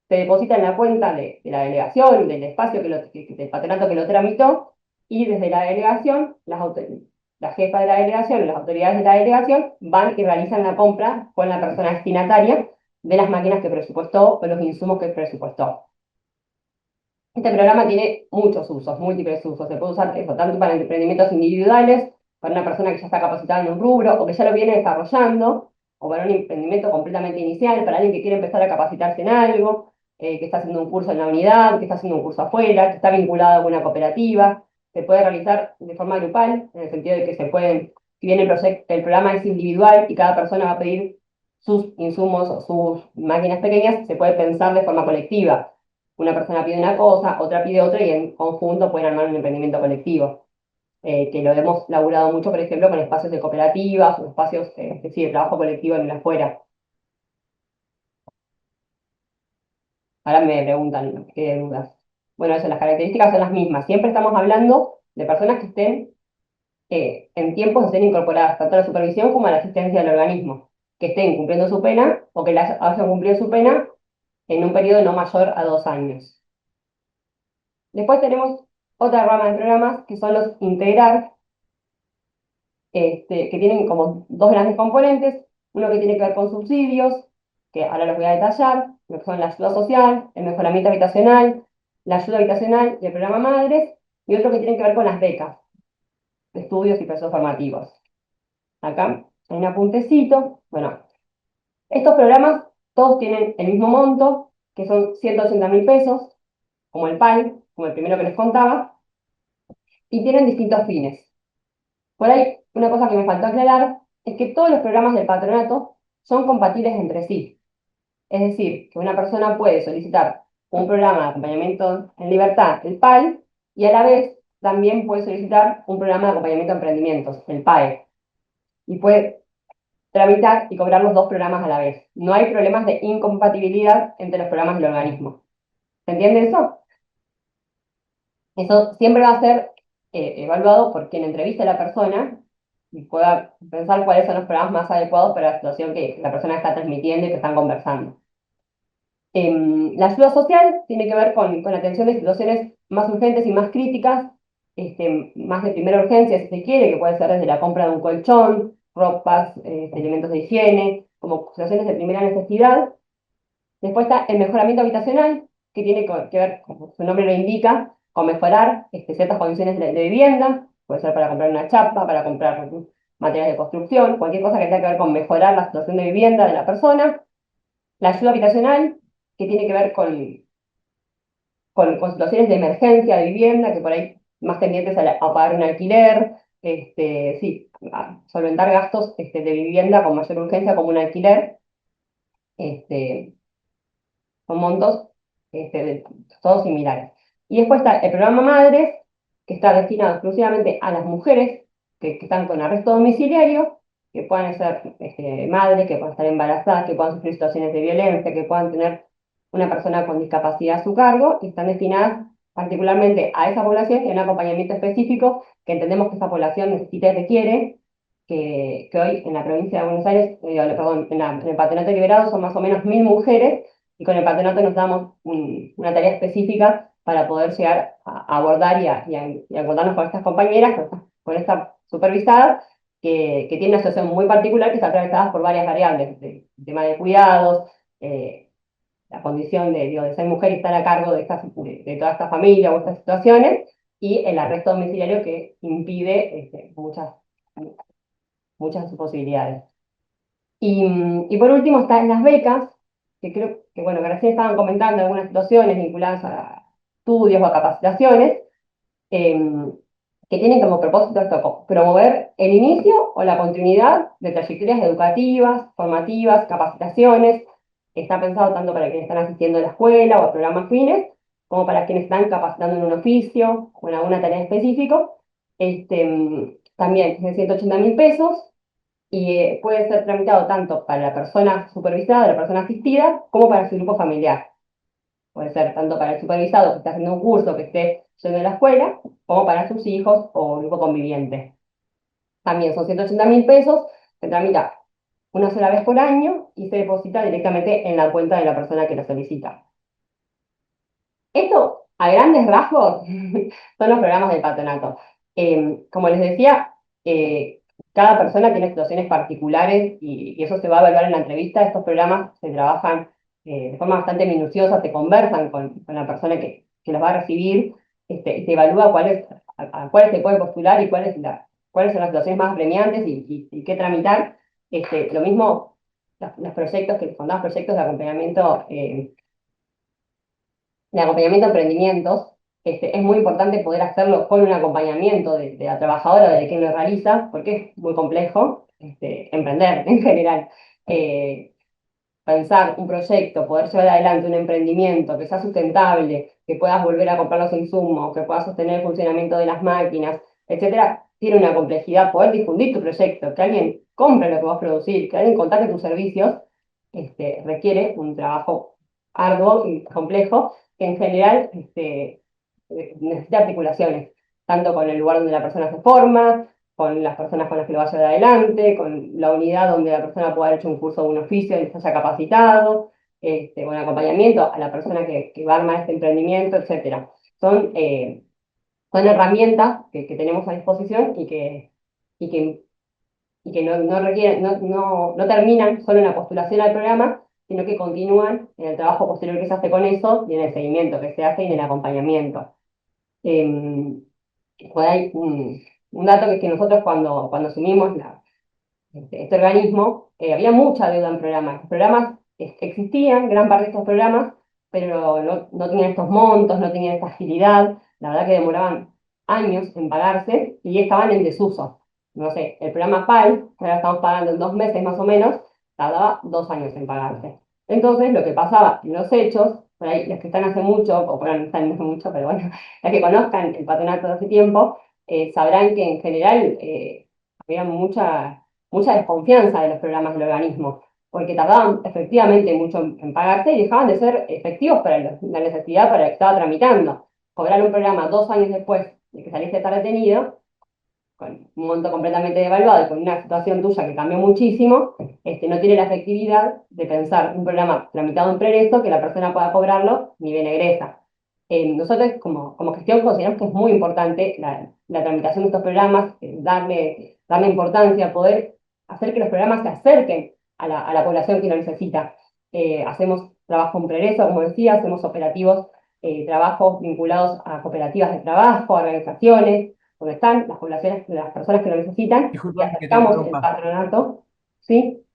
se deposita en la cuenta de la delegación, del espacio del patronato que lo tramitó, y desde la delegación, la jefa de la delegación y las autoridades de la delegación van y realizan la compra con la persona destinataria de las máquinas que presupuestó o los insumos que presupuestó. Este programa tiene muchos usos, múltiples usos. Se puede usar eso tanto para emprendimientos individuales, para una persona que ya está capacitada en un rubro o que ya lo viene desarrollando, o para un emprendimiento completamente inicial, para alguien que quiere empezar a capacitarse en algo, que está haciendo un curso en la unidad, que está haciendo un curso afuera, que está vinculado a alguna cooperativa. Se puede realizar de forma grupal, en el sentido de que se pueden, si bien el programa es individual y cada persona va a pedir sus insumos o sus máquinas pequeñas, se puede pensar de forma colectiva. Una persona pide una cosa, otra pide otra, y en conjunto pueden armar un emprendimiento colectivo. Que lo hemos laburado mucho, por ejemplo, con espacios de cooperativas o espacios de trabajo colectivo en el afuera. Ahora me preguntan qué dudas. Bueno, eso, las características son las mismas. Siempre estamos hablando de personas que estén en tiempos de ser incorporadas tanto a la supervisión como a la asistencia del organismo, que estén cumpliendo su pena o que haya cumplido su pena en un periodo no mayor a 2 años. Después tenemos otra rama de programas que son los Integrar, que tienen como dos grandes componentes, uno que tiene que ver con subsidios, que ahora los voy a detallar, lo que son la ayuda social, el mejoramiento habitacional, la ayuda habitacional y el programa Madres, y otro que tiene que ver con las becas de estudios y procesos formativos. Acá hay un apuntecito. Bueno, estos programas todos tienen el mismo monto, que son 180.000 pesos, como el PAI, como el primero que les contaba, y tienen distintos fines. Por ahí, una cosa que me faltó aclarar es que todos los programas del patronato son compatibles entre sí. Es decir, que una persona puede solicitar un programa de acompañamiento en libertad, el PAI, y a la vez también puede solicitar un programa de acompañamiento a emprendimientos, el PAE. Y puede tramitar y cobrar los dos programas a la vez. No hay problemas de incompatibilidad entre los programas del organismo. ¿Se entiende eso? Eso siempre va a ser evaluado por quien entreviste a la persona y pueda pensar cuáles son los programas más adecuados para la situación que la persona está transmitiendo y que están conversando. La ayuda social tiene que ver con la atención de situaciones más urgentes y más críticas, más de primera urgencia, si se quiere, que puede ser desde la compra de un colchón, ropas, elementos de higiene, como situaciones de primera necesidad. Después está el mejoramiento habitacional, que tiene que ver, como su nombre lo indica, con mejorar ciertas condiciones de vivienda, puede ser para comprar una chapa, para comprar materiales de construcción, cualquier cosa que tenga que ver con mejorar la situación de vivienda de la persona. La ayuda habitacional, que tiene que ver con situaciones de emergencia de vivienda, que por ahí más tendientes a pagar un alquiler, sí, a solventar gastos de vivienda con mayor urgencia como un alquiler, con montos todos similares. Y después está el programa Madres, que está destinado exclusivamente a las mujeres que están con arresto domiciliario, que puedan ser madres, que puedan estar embarazadas, que puedan sufrir situaciones de violencia, que puedan tener una persona con discapacidad a su cargo, y están destinadas particularmente a esa población y a un acompañamiento específico que entendemos que esa población necesita y requiere, que hoy en la provincia de Buenos Aires, perdón, en el Patronato Liberado son más o menos 1000 mujeres, y con el patronato nos damos una tarea específica para poder llegar a abordar y a contarnos con estas compañeras, con esta supervisada, que tiene una situación muy particular que está atravesada por varias variables, el tema de cuidados, la condición de ser mujer y estar a cargo de toda esta familia o estas situaciones, y el arresto domiciliario que impide muchas de sus posibilidades. Y por último están las becas, que creo que, bueno, que recién estaban comentando algunas situaciones vinculadas a estudios o a capacitaciones, que tienen como propósito esto, promover el inicio o la continuidad de trayectorias educativas, formativas, capacitaciones. Está pensado tanto para quienes están asistiendo a la escuela o a programas fines, como para quienes están capacitando en un oficio o en alguna tarea específica. También es de 180.000 pesos, y puede ser tramitado tanto para la persona supervisada, la persona asistida, como para su grupo familiar. Puede ser tanto para el supervisado que está haciendo un curso, que esté yendo a la escuela, como para sus hijos o grupo conviviente. También son 180.000 pesos, se tramita una sola vez por año y se deposita directamente en la cuenta de la persona que lo solicita. Esto, a grandes rasgos, son los programas del patronato. Como les decía, cada persona tiene situaciones particulares y eso se va a evaluar en la entrevista. Estos programas se trabajan de forma bastante minuciosa, se conversan con la persona que los va a recibir, y se evalúa a cuáles se puede postular y cuáles son las situaciones más apremiantes y qué tramitar. Lo mismo, los proyectos que les contamos, proyectos de acompañamiento a emprendimientos. Es muy importante poder hacerlo con un acompañamiento de la trabajadora o de quien lo realiza, porque es muy complejo emprender en general. Pensar un proyecto, poder llevar adelante un emprendimiento que sea sustentable, que puedas volver a comprar los insumos, que puedas sostener el funcionamiento de las máquinas, etcétera, tiene una complejidad. Poder difundir tu proyecto, que alguien compre lo que vas a producir, que alguien contrate tus servicios, requiere un trabajo arduo y complejo, que en general necesita articulaciones, tanto con el lugar donde la persona se forma, con las personas con las que lo vaya de adelante, con la unidad donde la persona pueda haber hecho un curso o un oficio y se haya capacitado, con acompañamiento a la persona que va a armar este emprendimiento, etc. Son herramientas que tenemos a disposición y que no requieren, no terminan solo en la postulación al programa, sino que continúan en el trabajo posterior que se hace con eso y en el seguimiento que se hace y en el acompañamiento. Por ahí un dato que es que nosotros cuando asumimos este organismo, había mucha deuda en programas. Los programas existían, gran parte de estos programas, pero no tenían estos montos, no tenían esta agilidad. La verdad que demoraban años en pagarse y estaban en desuso. No sé, el programa PAL, que ahora estamos pagando en 2 meses más o menos, tardaba 2 años en pagarse. Entonces, lo que pasaba en los hechos, por ahí los que están hace mucho, o por ahí no están hace mucho, pero bueno, los que conozcan el patronato de hace tiempo, sabrán que en general había mucha desconfianza de los programas del organismo, porque tardaban efectivamente mucho en pagarse y dejaban de ser efectivos para la necesidad para la que estaba tramitando. Cobrar un programa 2 años después de que saliste de estar detenido, con un monto completamente devaluado y con una situación tuya que cambió muchísimo, no tiene la efectividad de pensar un programa tramitado en progreso que la persona pueda cobrarlo ni bien egresa. Nosotros como gestión consideramos que es muy importante la tramitación de estos programas, darle importancia, poder hacer que los programas se acerquen a la población que lo necesita. Hacemos trabajo en progreso, como decía, hacemos operativos, trabajos vinculados a cooperativas de trabajo, a organizaciones, donde están las poblaciones, las personas que lo necesitan, y acercamos el patronato, ¿sí?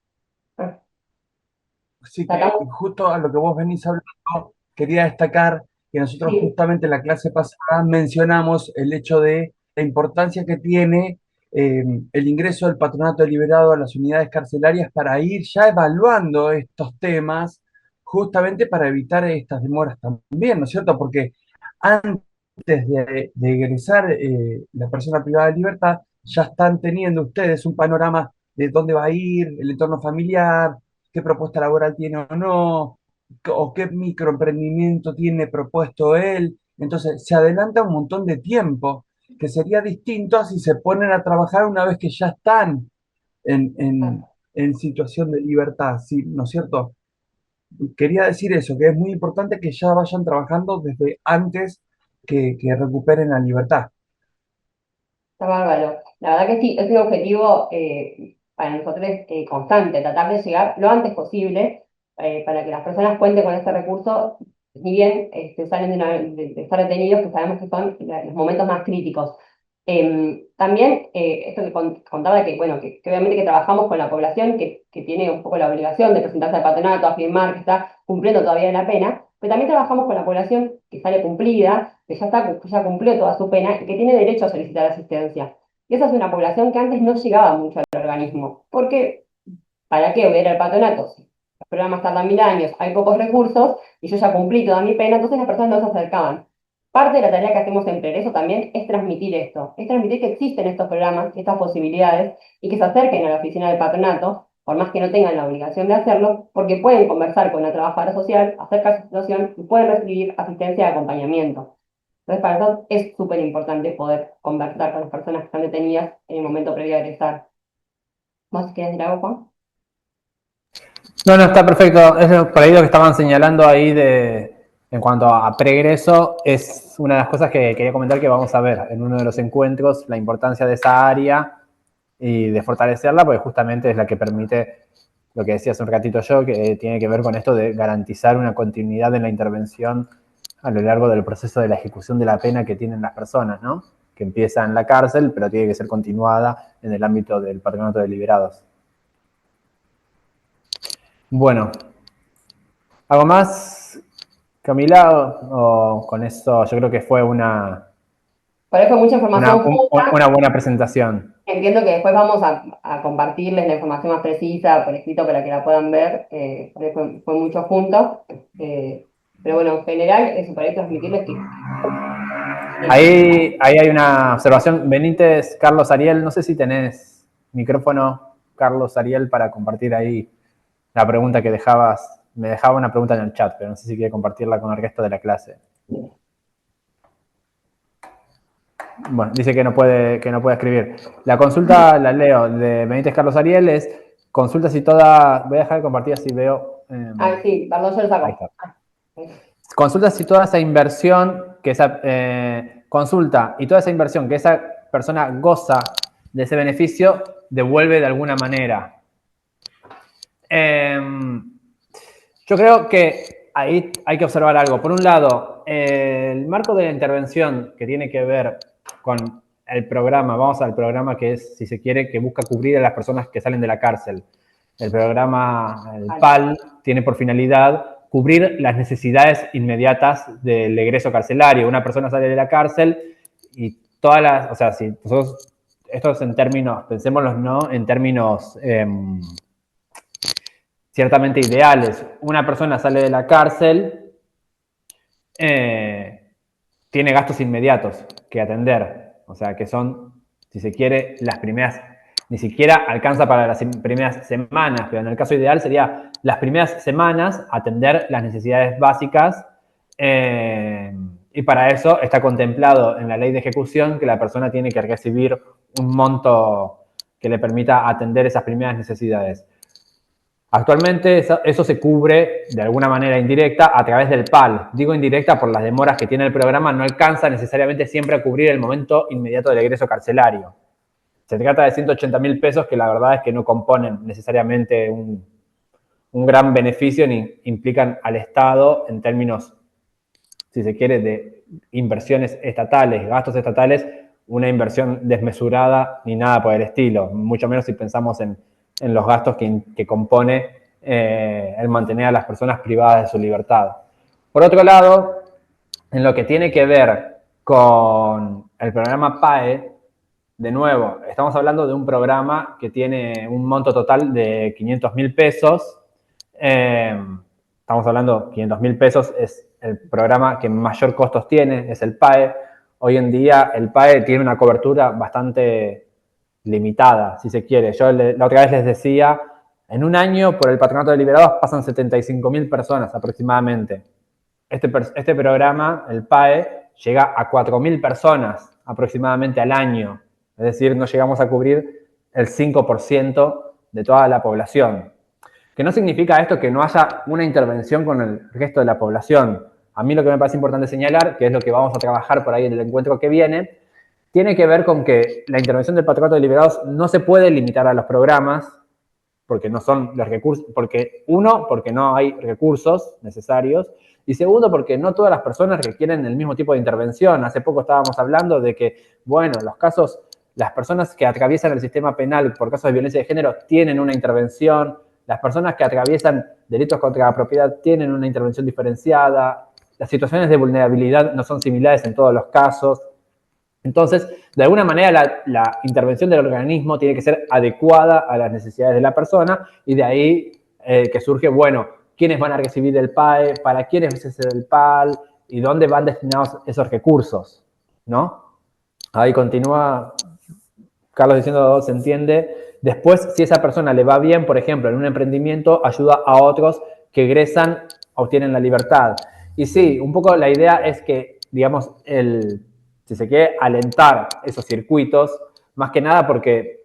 Así que justo a lo que vos venís hablando, quería destacar que nosotros justamente en la clase pasada mencionamos el hecho de la importancia que tiene el ingreso del patronato deliberado a las unidades carcelarias para ir ya evaluando estos temas, justamente para evitar estas demoras también, ¿no es cierto? Porque antes de egresar la persona privada de libertad, ya están teniendo ustedes un panorama de dónde va a ir, el entorno familiar, qué propuesta laboral tiene o no, o qué microemprendimiento tiene propuesto él. Entonces, se adelanta un montón de tiempo, que sería distinto a si se ponen a trabajar una vez que ya están en situación de libertad, ¿sí? ¿No es cierto? Quería decir eso, que es muy importante que ya vayan trabajando desde antes que recuperen la libertad. Está bárbaro. La verdad que sí, es un objetivo para nosotros constante, tratar de llegar lo antes posible para que las personas cuenten con este recurso, ni bien salen de estar detenidos, que sabemos que son los momentos más críticos. También esto que contaba que, bueno, que obviamente que trabajamos con la población que tiene un poco la obligación de presentarse al patronato, afirmar que está cumpliendo todavía la pena, pero también trabajamos con la población que sale cumplida, que ya cumplió toda su pena y que tiene derecho a solicitar asistencia. Y esa es una población que antes no llegaba mucho al organismo, porque ¿para qué voy a ir al patronato? Si los programas tardan 1000 años, hay pocos recursos y yo ya cumplí toda mi pena, entonces las personas no se acercaban. Parte de la tarea que hacemos en Progreso también es transmitir esto, es transmitir que existen estos programas, estas posibilidades, y que se acerquen a la oficina del patronato, por más que no tengan la obligación de hacerlo, porque pueden conversar con la trabajadora social acerca de su situación y pueden recibir asistencia de acompañamiento. Entonces, para nosotros es súper importante poder conversar con las personas que están detenidas en el momento previo a egresar. ¿Vos querés decir algo, Juan? No, está perfecto. Es por ahí lo que estaban señalando ahí en cuanto a pregreso, es una de las cosas que quería comentar que vamos a ver en uno de los encuentros, la importancia de esa área y de fortalecerla, porque justamente es la que permite lo que decía hace un ratito yo, que tiene que ver con esto de garantizar una continuidad en la intervención a lo largo del proceso de la ejecución de la pena que tienen las personas, ¿no? Que empieza en la cárcel, pero tiene que ser continuada en el ámbito del patronato de liberados. Bueno, ¿algo más, Camila? O con eso yo creo que fue una Por eso mucha información junta. Una buena presentación. Entiendo que después vamos a compartirles la información más precisa por escrito para que la puedan ver, fue mucho junto. Pero bueno, en general, eso para transmitirles que... Ahí hay una observación. Benítez, Carlos Ariel, no sé si tenés micrófono, Carlos Ariel, para compartir ahí la pregunta que dejabas. Me dejaba una pregunta en el chat, pero no sé si quiere compartirla con el resto de la clase. Bueno, dice que no puede escribir. La consulta, la leo, de Benítez Carlos Ariel es consulta si toda. Voy a dejar de compartir así veo. Sí, perdón, yo lo saco. Ahí está. Consulta si toda esa inversión que esa consulta y toda esa inversión que esa persona goza de ese beneficio devuelve de alguna manera. Yo creo que ahí hay que observar algo. Por un lado, el marco de la intervención que tiene que ver con el programa, vamos al programa que es, si se quiere, que busca cubrir a las personas que salen de la cárcel. El programa, el PAL, tiene por finalidad cubrir las necesidades inmediatas del egreso carcelario. Una persona sale de la cárcel y todas las, o sea, si nosotros, esto es en términos, pensémoslo, ¿no? En términos ciertamente ideales. Una persona sale de la cárcel, tiene gastos inmediatos que atender. O sea, que son, si se quiere, las primeras, ni siquiera alcanza para las primeras semanas, pero en el caso ideal sería las primeras semanas atender las necesidades básicas, y para eso está contemplado en la ley de ejecución que la persona tiene que recibir un monto que le permita atender esas primeras necesidades. Actualmente eso se cubre de alguna manera indirecta a través del PAL. Digo indirecta por las demoras que tiene el programa, no alcanza necesariamente siempre a cubrir el momento inmediato del egreso carcelario. Se trata de 180.000 pesos que la verdad es que no componen necesariamente un gran beneficio ni implican al Estado en términos, si se quiere, de inversiones estatales, gastos estatales, una inversión desmesurada ni nada por el estilo, mucho menos si pensamos en los gastos que compone el mantener a las personas privadas de su libertad. Por otro lado, en lo que tiene que ver con el programa PAE, de nuevo, estamos hablando de un programa que tiene un monto total de 500.000 pesos. Estamos hablando, 500.000 pesos es el programa que mayor costos tiene, es el PAE. Hoy en día el PAE tiene una cobertura bastante limitada, si se quiere. Yo la otra vez les decía, en un año por el Patronato de Liberados pasan 75.000 personas aproximadamente. Este programa, el PAE, llega a 4.000 personas aproximadamente al año. Es decir, no llegamos a cubrir el 5% de toda la población. Que no significa esto que no haya una intervención con el resto de la población. A mí lo que me parece importante señalar, que es lo que vamos a trabajar por ahí en el encuentro que viene, tiene que ver con que la intervención del Patronato de Liberados no se puede limitar a los programas, porque no son los recursos, porque no hay recursos necesarios, y segundo, porque no todas las personas requieren el mismo tipo de intervención. Hace poco estábamos hablando de que, bueno, las personas que atraviesan el sistema penal por casos de violencia de género tienen una intervención, las personas que atraviesan delitos contra la propiedad tienen una intervención diferenciada, las situaciones de vulnerabilidad no son similares en todos los casos. Entonces, de alguna manera, la intervención del organismo tiene que ser adecuada a las necesidades de la persona, y de ahí que surge, bueno, quiénes van a recibir el PAE, para quiénes es el PAL y dónde van destinados esos recursos, ¿no? Ahí continúa Carlos diciendo, se entiende. Después, si esa persona le va bien, por ejemplo, en un emprendimiento, ayuda a otros que egresan, obtienen la libertad. Y sí, un poco la idea es que, digamos, si se quiere, alentar esos circuitos, más que nada porque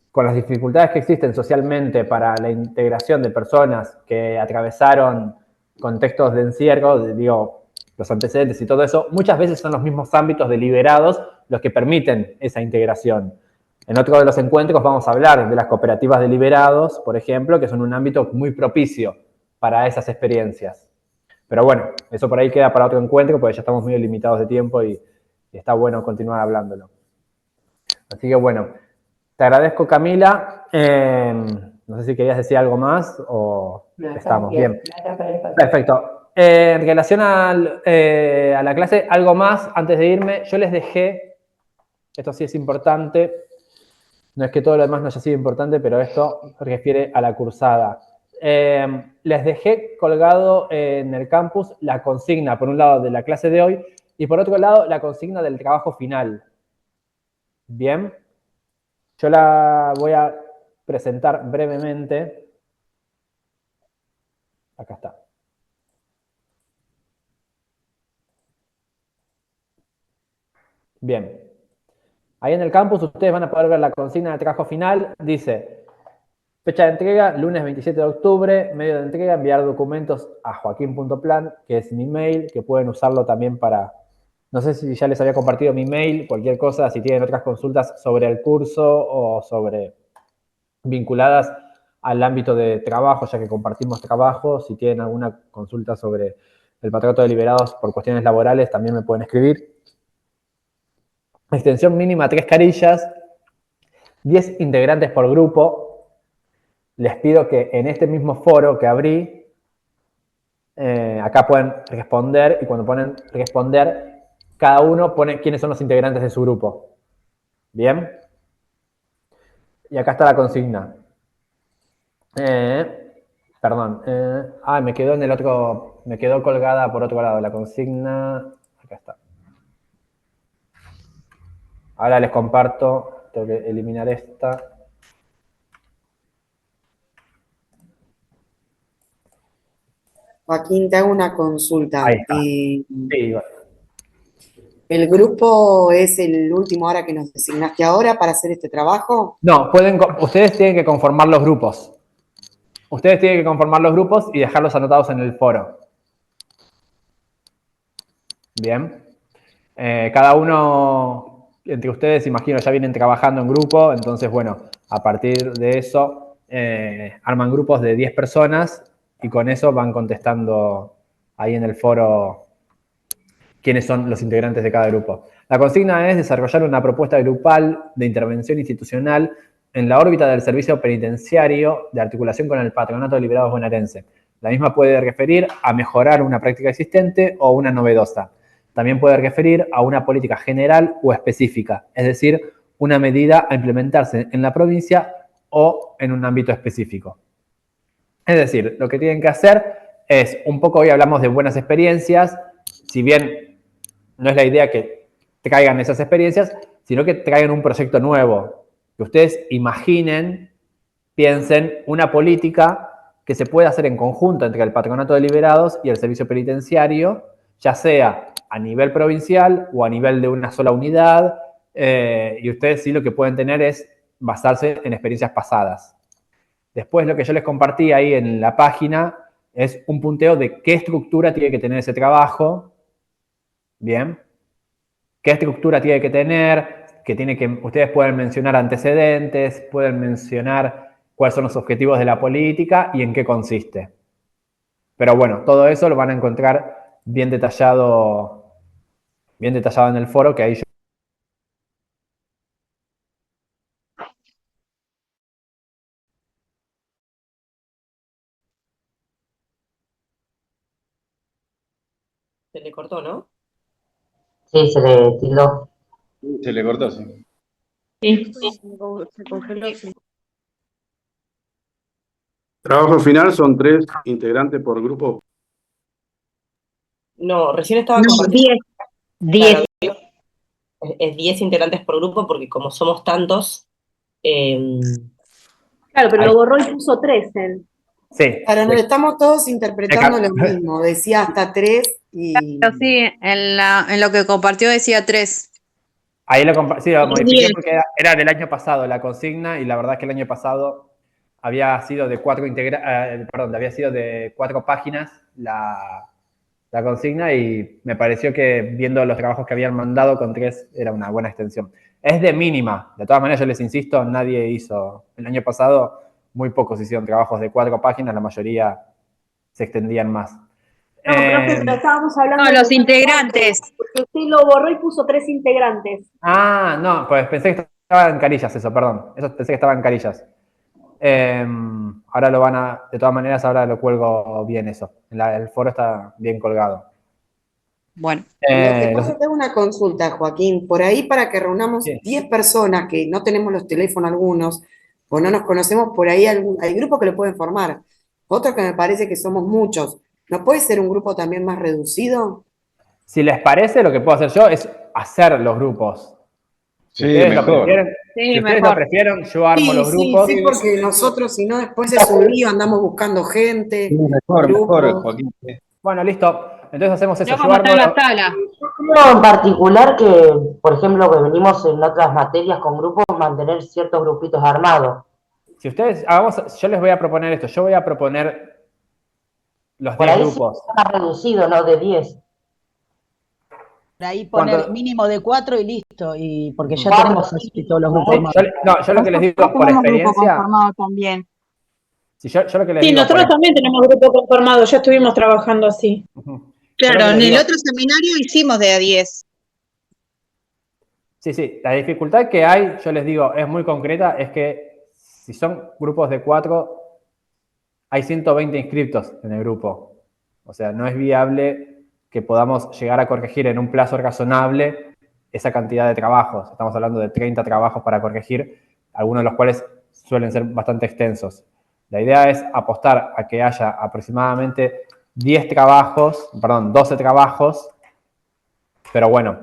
con las dificultades que existen socialmente para la integración de personas que atravesaron contextos de encierro, digo, los antecedentes y todo eso, muchas veces son los mismos ámbitos deliberados los que permiten esa integración. En otro de los encuentros vamos a hablar de las cooperativas de liberados, por ejemplo, que son un ámbito muy propicio para esas experiencias. Pero bueno, eso por ahí queda para otro encuentro, porque ya estamos muy limitados de tiempo y está bueno continuar hablándolo. Así que bueno, te agradezco, Camila. No sé si querías decir algo más o estamos bien. Perfecto. En relación a la clase, algo más antes de irme. Yo les dejé, esto sí es importante, no es que todo lo demás no haya sido importante, pero esto refiere a la cursada. Les dejé colgado en el campus la consigna, por un lado, de la clase de hoy, y por otro lado, la consigna del trabajo final. Bien. Yo la voy a presentar brevemente. Acá está. Bien. Ahí en el campus ustedes van a poder ver la consigna de trabajo final. Dice, fecha de entrega, lunes 27 de octubre, medio de entrega, enviar documentos a joaquin.plan, que es mi mail, que pueden usarlo también para, no sé si ya les había compartido mi mail, cualquier cosa, si tienen otras consultas sobre el curso o sobre vinculadas al ámbito de trabajo, ya que compartimos trabajo, si tienen alguna consulta sobre el patronato de liberados por cuestiones laborales, también me pueden escribir. Extensión mínima 3 carillas, 10 integrantes por grupo. Les pido que en este mismo foro que abrí, acá pueden responder, y cuando ponen responder, cada uno pone quiénes son los integrantes de su grupo. ¿Bien? Y acá está la consigna. Perdón. Me quedó en el otro, me quedó colgada por otro lado la consigna. Acá está. Ahora les comparto, tengo que eliminar esta. Joaquín, te hago una consulta. Ahí está. Sí, bueno. ¿El grupo es el último ahora que nos designaste ahora para hacer este trabajo? No, ustedes tienen que conformar los grupos. Ustedes tienen que conformar los grupos y dejarlos anotados en el foro. Bien. Cada uno, entre ustedes, imagino, ya vienen trabajando en grupo, entonces, bueno, a partir de eso, arman grupos de 10 personas y con eso van contestando ahí en el foro quiénes son los integrantes de cada grupo. La consigna es desarrollar una propuesta grupal de intervención institucional en la órbita del servicio penitenciario de articulación con el Patronato de Liberados Bonaerense. La misma puede referir a mejorar una práctica existente o una novedosa. También puede referir a una política general o específica, es decir, una medida a implementarse en la provincia o en un ámbito específico. Es decir, lo que tienen que hacer es, un poco hoy hablamos de buenas experiencias, si bien no es la idea que traigan esas experiencias, sino que traigan un proyecto nuevo, que ustedes imaginen, piensen una política que se pueda hacer en conjunto entre el Patronato de Liberados y el Servicio Penitenciario, ya sea a nivel provincial o a nivel de una sola unidad, y ustedes sí lo que pueden tener es basarse en experiencias pasadas. Después lo que yo les compartí ahí en la página es un punteo de qué estructura tiene que tener ese trabajo, ¿bien? ¿Qué estructura tiene que tener? Ustedes pueden mencionar antecedentes, pueden mencionar cuáles son los objetivos de la política y en qué consiste. Pero bueno, todo eso lo van a encontrar bien detallado en el foro, que ahí yo... Se le cortó, ¿no? Sí, se le tildó. Se le cortó, sí. Sí. Se congeló, sí. Trabajo final son 3 integrantes por grupo. No, recién estaba No, compartiendo. 10. Claro, es 10 integrantes por grupo porque como somos tantos... Claro, pero lo borró y puso 3 él. Sí. Claro, no, estamos todos interpretando lo mismo. Decía hasta 3 y... Pero sí, en lo que compartió decía 3. Ahí lo modifiqué porque era del año pasado la consigna y la verdad es que el año pasado había sido de 4 páginas la consigna y me pareció que viendo los trabajos que habían mandado con 3 era una buena extensión. Es de mínima, de todas maneras yo les insisto, nadie hizo, el año pasado muy pocos hicieron trabajos de 4 páginas, la mayoría se extendían más. No, profe, pero estábamos hablando No, de los integrantes. Porque usted lo borró y puso 3 integrantes. Ah, no, pues pensé que estaba en carillas eso, perdón. Eso pensé que estaba en carillas. Ahora de todas maneras, ahora lo cuelgo bien eso. El foro está bien colgado. Bueno. Lo que pasa es que tengo una consulta, Joaquín. Por ahí para que reunamos 10 personas que no tenemos los teléfonos algunos o no nos conocemos, por ahí hay grupos que lo pueden formar. Otro que me parece que somos muchos. ¿No puede ser un grupo también más reducido? Si les parece, lo que puedo hacer yo es hacer los grupos. Si Sí, ustedes mejor. lo prefieren, si ustedes lo prefieren, yo armo los grupos. Sí, porque nosotros, si no, después es un lío, andamos buscando gente. Mejor, grupos. Joaquín. Bueno, listo. entonces hacemos eso. Yo vamos a estar en la sala. Uno en particular que, por ejemplo, que venimos en otras materias con grupos, mantener ciertos grupitos armados. Si ustedes, yo les voy a proponer esto, yo voy a proponer los Por 10 ahí grupos. sí está reducido, ¿no? De 10. Por ahí poner ¿Cuánto? mínimo de 4 y listo, y porque ya Cuatro, tenemos casi todos los grupos armados. Yo lo que les digo por experiencia, También. si yo lo que les Sí, digo nosotros por, también tenemos grupo conformado, ya estuvimos trabajando así. Claro, Yo lo en que les el digo- otro seminario hicimos de a 10. Sí, la dificultad que hay, yo les digo, es muy concreta, es que si son grupos de 4, hay 120 inscriptos en el grupo. O sea, no es viable que podamos llegar a corregir en un plazo razonable esa cantidad de trabajos. Estamos hablando de 30 trabajos para corregir, algunos de los cuales suelen ser bastante extensos. La idea es apostar a que haya aproximadamente 12 trabajos, pero bueno,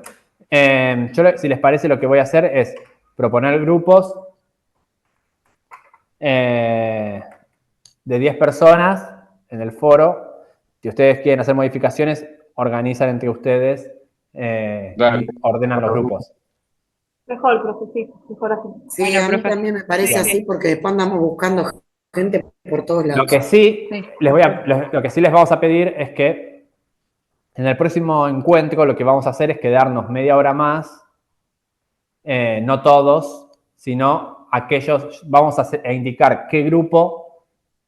si les parece, lo que voy a hacer es proponer grupos de 10 personas en el foro. Si ustedes quieren hacer modificaciones, organizan entre ustedes y ordenan los grupos. Mejor, profe, sí, mejor así. Sí, a mí también me parece así porque después andamos buscando gente por todos lados. Lo que sí les vamos a pedir es que en el próximo encuentro lo que vamos a hacer es quedarnos media hora más, no todos, sino aquellos, vamos a indicar qué grupo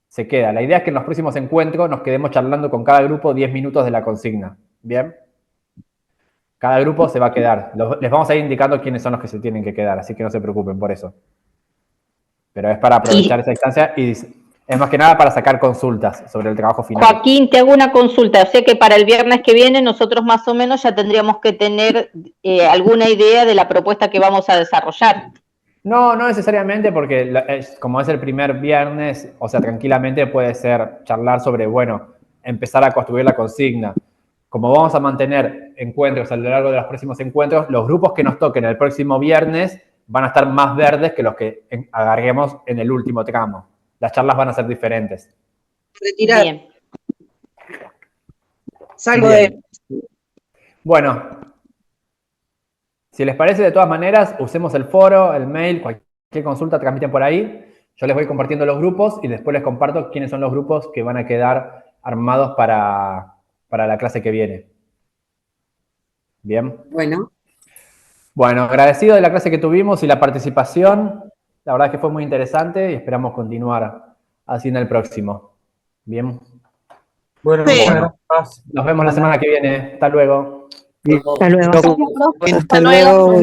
se queda. La idea es que en los próximos encuentros nos quedemos charlando con cada grupo 10 minutos de la consigna. ¿Bien? Cada grupo se va a quedar. Les vamos a ir indicando quiénes son los que se tienen que quedar, así que no se preocupen por eso. Pero es para aprovechar esa instancia y es más que nada para sacar consultas sobre el trabajo final. Joaquín, te hago una consulta. O sea que para el viernes que viene nosotros más o menos ya tendríamos que tener alguna idea de la propuesta que vamos a desarrollar. No necesariamente, porque como es el primer viernes, o sea, tranquilamente puede ser charlar sobre, bueno, empezar a construir la consigna. Como vamos a mantener encuentros a lo largo de los próximos encuentros, los grupos que nos toquen el próximo viernes van a estar más verdes que los que agarremos en el último tramo. Las charlas van a ser diferentes. Retirar. Bien. Salgo Bien. de... Bueno, si les parece, de todas maneras, usemos el foro, el mail, cualquier consulta transmiten por ahí. Yo les voy compartiendo los grupos y después les comparto quiénes son los grupos que van a quedar armados para la clase que viene. Bien. Bueno, agradecido de la clase que tuvimos y la participación. La verdad es que fue muy interesante y esperamos continuar así en el próximo. Bien. Bueno, Nos vemos la semana que viene. Hasta luego. Hasta luego. Hasta luego.